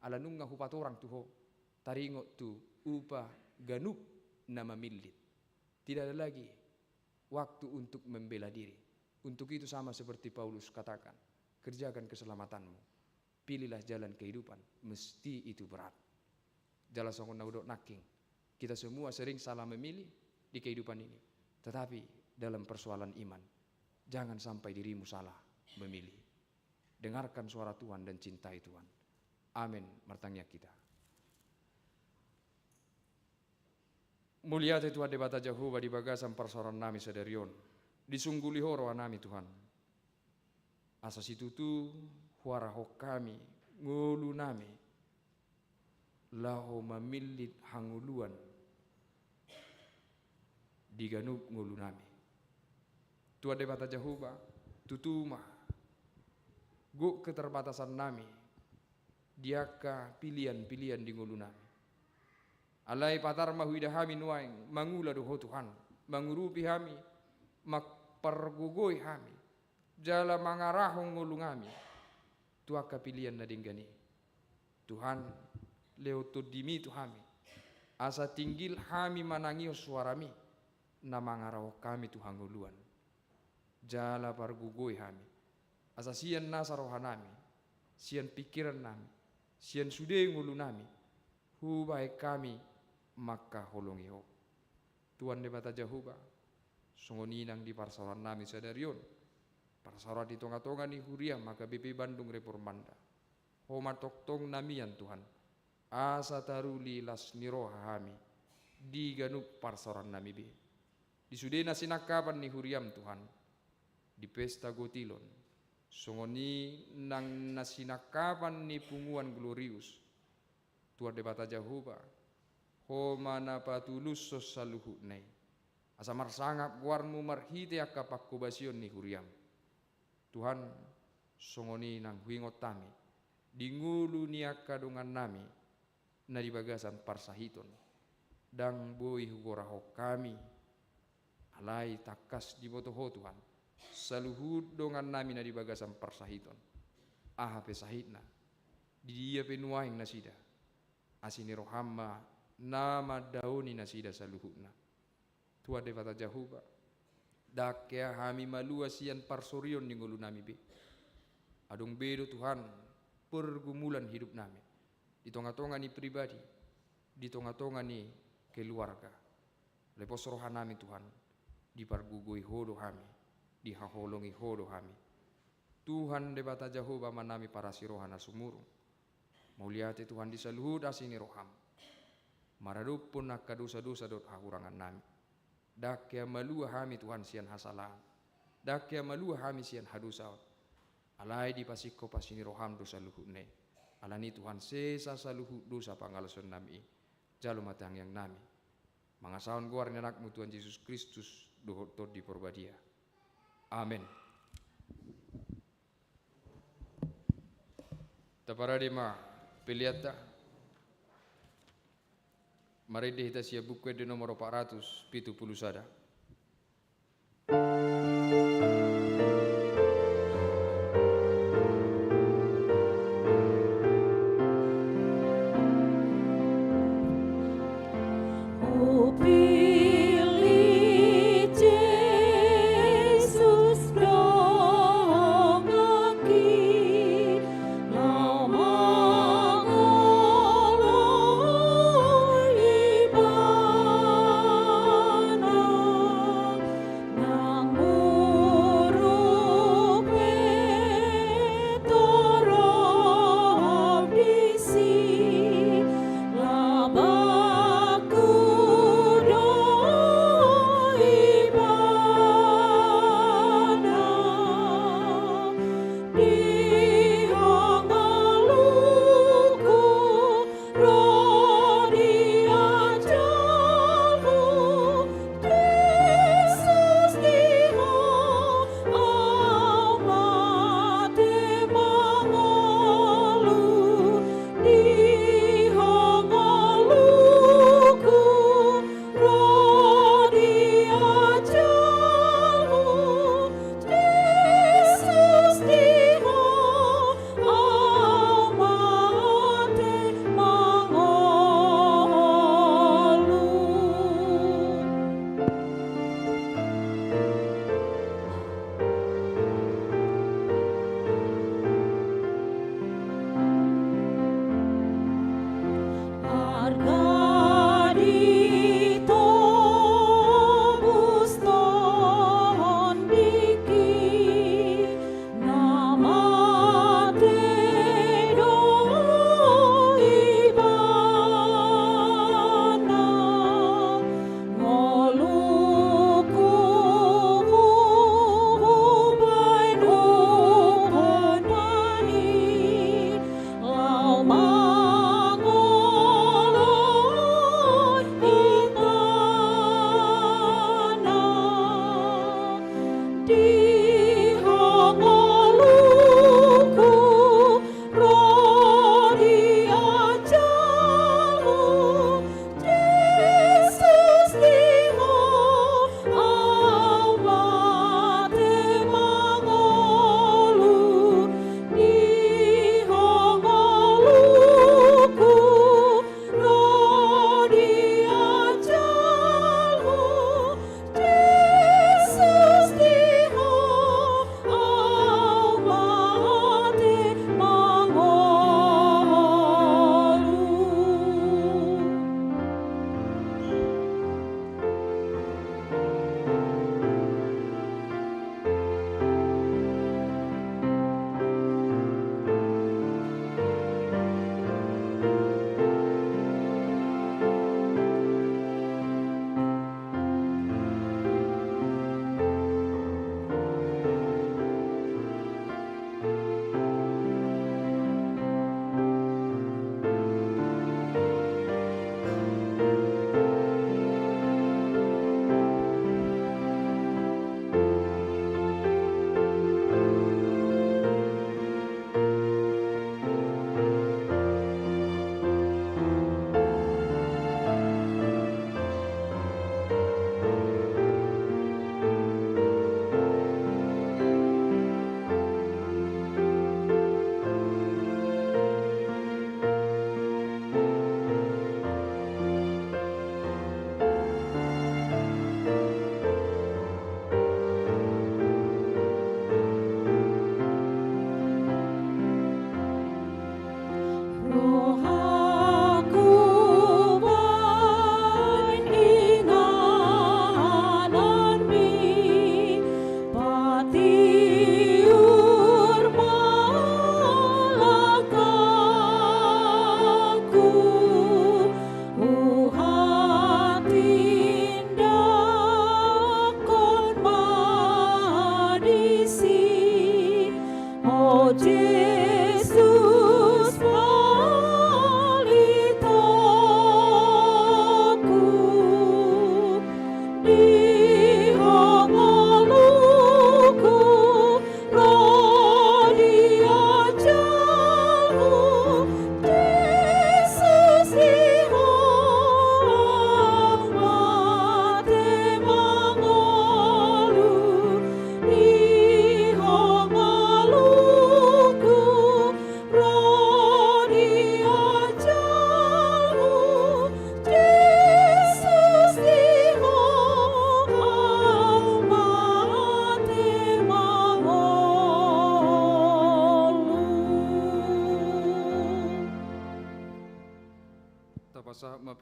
Ala nunga hupat orang tuho taringo tu upa ganup nama milit. Tidak ada lagi waktu untuk membela diri. Untuk itu sama seperti Paulus katakan, kerjakan keselamatanmu. Pilihlah jalan kehidupan, mesti itu berat. Jala songon naudok naking. Kita semua sering salah memilih di kehidupan ini. Tetapi dalam persoalan iman, jangan sampai dirimu salah memilih. Dengarkan suara Tuhan dan cintai Tuhan. Amin. Martangnya kita. Mulia Tuhan di bata Jehovah di bagasan persoalan nami sederion. Disungguli horo nami Tuhan. Asas itu tu huarahok kami ngulu nami. Laho mamilit hanguluan. Diganup ngulu nami. Tuhan di bata Jehovah tutuma. Guk keterbatasan nami. Diaka pilihan-pilihan di ngulu nami. Alai patar mahuida hami nuaing mangula doho Tuhan, mangurupi hami, makpergugoi hami, jala mangarahong ngulung hami, tuaka pilihan na dinggani. Tuhan, leo dimi tu hami, asa tinggil hami manangio suarami, na mangaraw kami Tuhan nguluan. Jala pargugoi hami, asa sian nasa rohanami, sian pikiran nami, sian sude ngulu nami, hubai kami, maka holongi ho. Tuhan di bata Jehovah, songoninang di parsaran nami sadarion, parsaran di tonga-tonga ni huria maka BP Bandung Reformanda. Homa toktong namian Tuhan, asa taruli las niroha hami, di ganup parsoran nami be. Di sudena sinakapan ni huriam Tuhan, di pesta gotilon, songoni nang nasinakapan ni punguan glorius, Tuhan debata Jehovah, ho mana patulus sos saluhu nei, asamar sangap guarmu marhite akapakku basion ni huriam. Tuhan songoni nang huingot tami, dingulu niaka dongan nami, na di bagasan parsahiton, dang boi hugoraho kami, alai takas di botoho Tuhan, saluhud dongan nami na di bagasan parsahiton, aha pesahitna, di dia penuaing nasida, asini rohamma nama dauni nasida saluhudna. Tuhan debata Jehovah, dakya hami malua sian parsorion di ngulu nami be. Adong bedo Tuhan pergumulan hidup nami, di tonga-tonga ni pribadi, di tonga-tonga ni keluarga. Lepos roha nami Tuhan, di pargugui hodo kami, di haholongi hodo kami. Tuhan debata Jehovah manami para sirohana sumurung. Muliate Tuhan di saluhud asini roham. Maradup pun nakka dosa-dosa dot hakurangan nami. Dakya malua kami Tuhan sian hasalah. Dakya malua kami sian hadusaut. Alai di pasiko pasini roham dosa luhut ne. Alani Tuhan sesa saluhut dosa pangalason nami. Jalo matang yang nami. Mangasawan guar anakmu Tuhan Yesus Kristus dohot di porbadia. Amin. Taparadima peliata. Mari kita siap buku di nomor 470 sada.
Ibana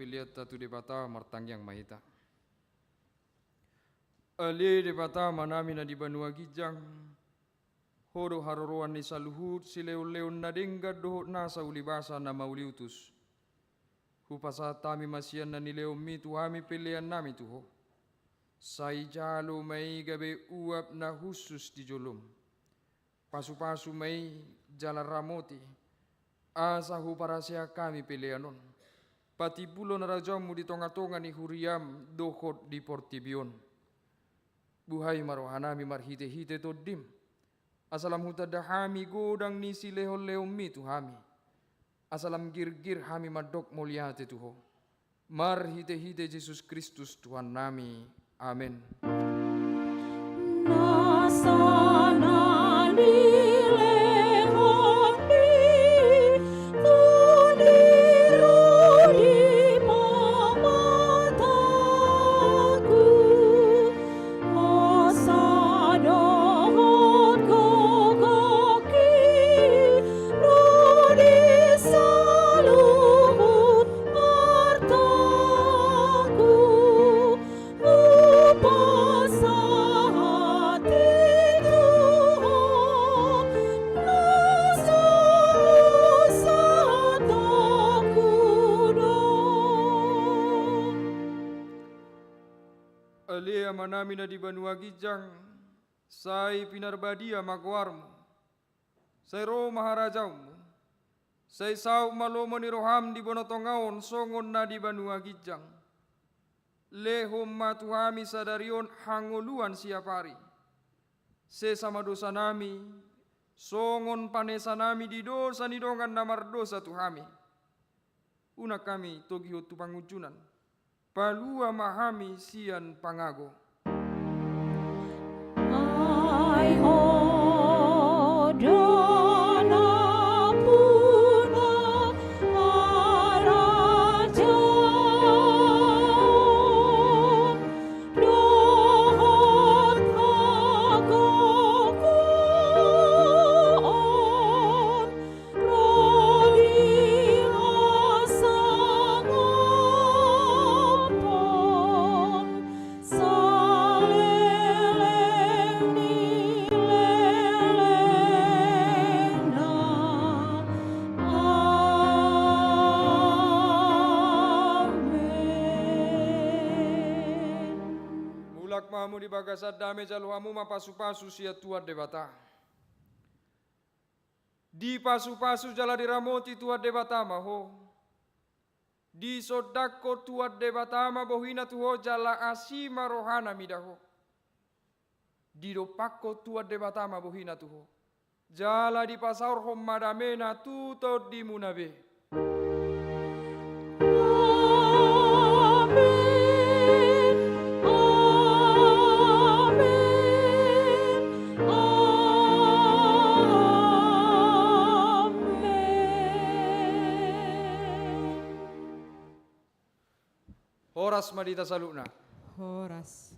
pilihat tatu debata martang yang mahita. Ali debata manami na di Banua Gijang. Hodo haroroan ni saluhut si leon-leon na denggat dohot nasa ulibasa na mauliutus. Hupasa tami masian na ni leon mi tuhami pilihan nami tuho. Sai jalo may gabe uap na khusus di jolom. Pasu-pasu may jalan ramoti. Asa huparasya kami pilihanon. Pati pulo na rajamu di tonga-tonga ni huriam dohot di portibion. Buhay marohanami marhite-hite to dim. Asalam hutada hami godang ni si leho-leho mi tu hami. Asalam gir-gir hami madok muliate tuho. Mar hite-hite Yesus Kristus Tuhan nami. Amin.
Nasana nilehon di tuniru di mamataku. Asadohon kokoki nudi saluhut hartaku. Upasa hati Tuhan, nasamu sataku dong.
Alia manami na di Banua Gijang. Sai pinarbadia magwarmu. Sai ro maharajaumu. Sai sau malomo ni roham di Bonotongaon songon na di Banua Gijang. Lehom matuhami sadarion hangoluan siapari. Sesama dosa nami, songon panesa nami di dosa nidongan namar dosa tuhami. Una kami togihut tu pangujunan, palua mahami sian pangago.
Ai hodana puna arajan dohot kagokuon rodi asangopon saleleng nileleng na amen.
Mulak mamu di bagasat dame jaluhamu mapasu-pasu sia tuat debata. Di pasu-pasu jala diramoti tuat debata maho. Di sodako tuat debata ma bohina tuho jala asima rohana midaho. Di dopako tuat debata ma bohina tuho. Jala di pasar hom madamena tutot di munabe.
Amen, amen.
Horas madita saluna.
Horas.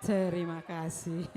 Terima kasih.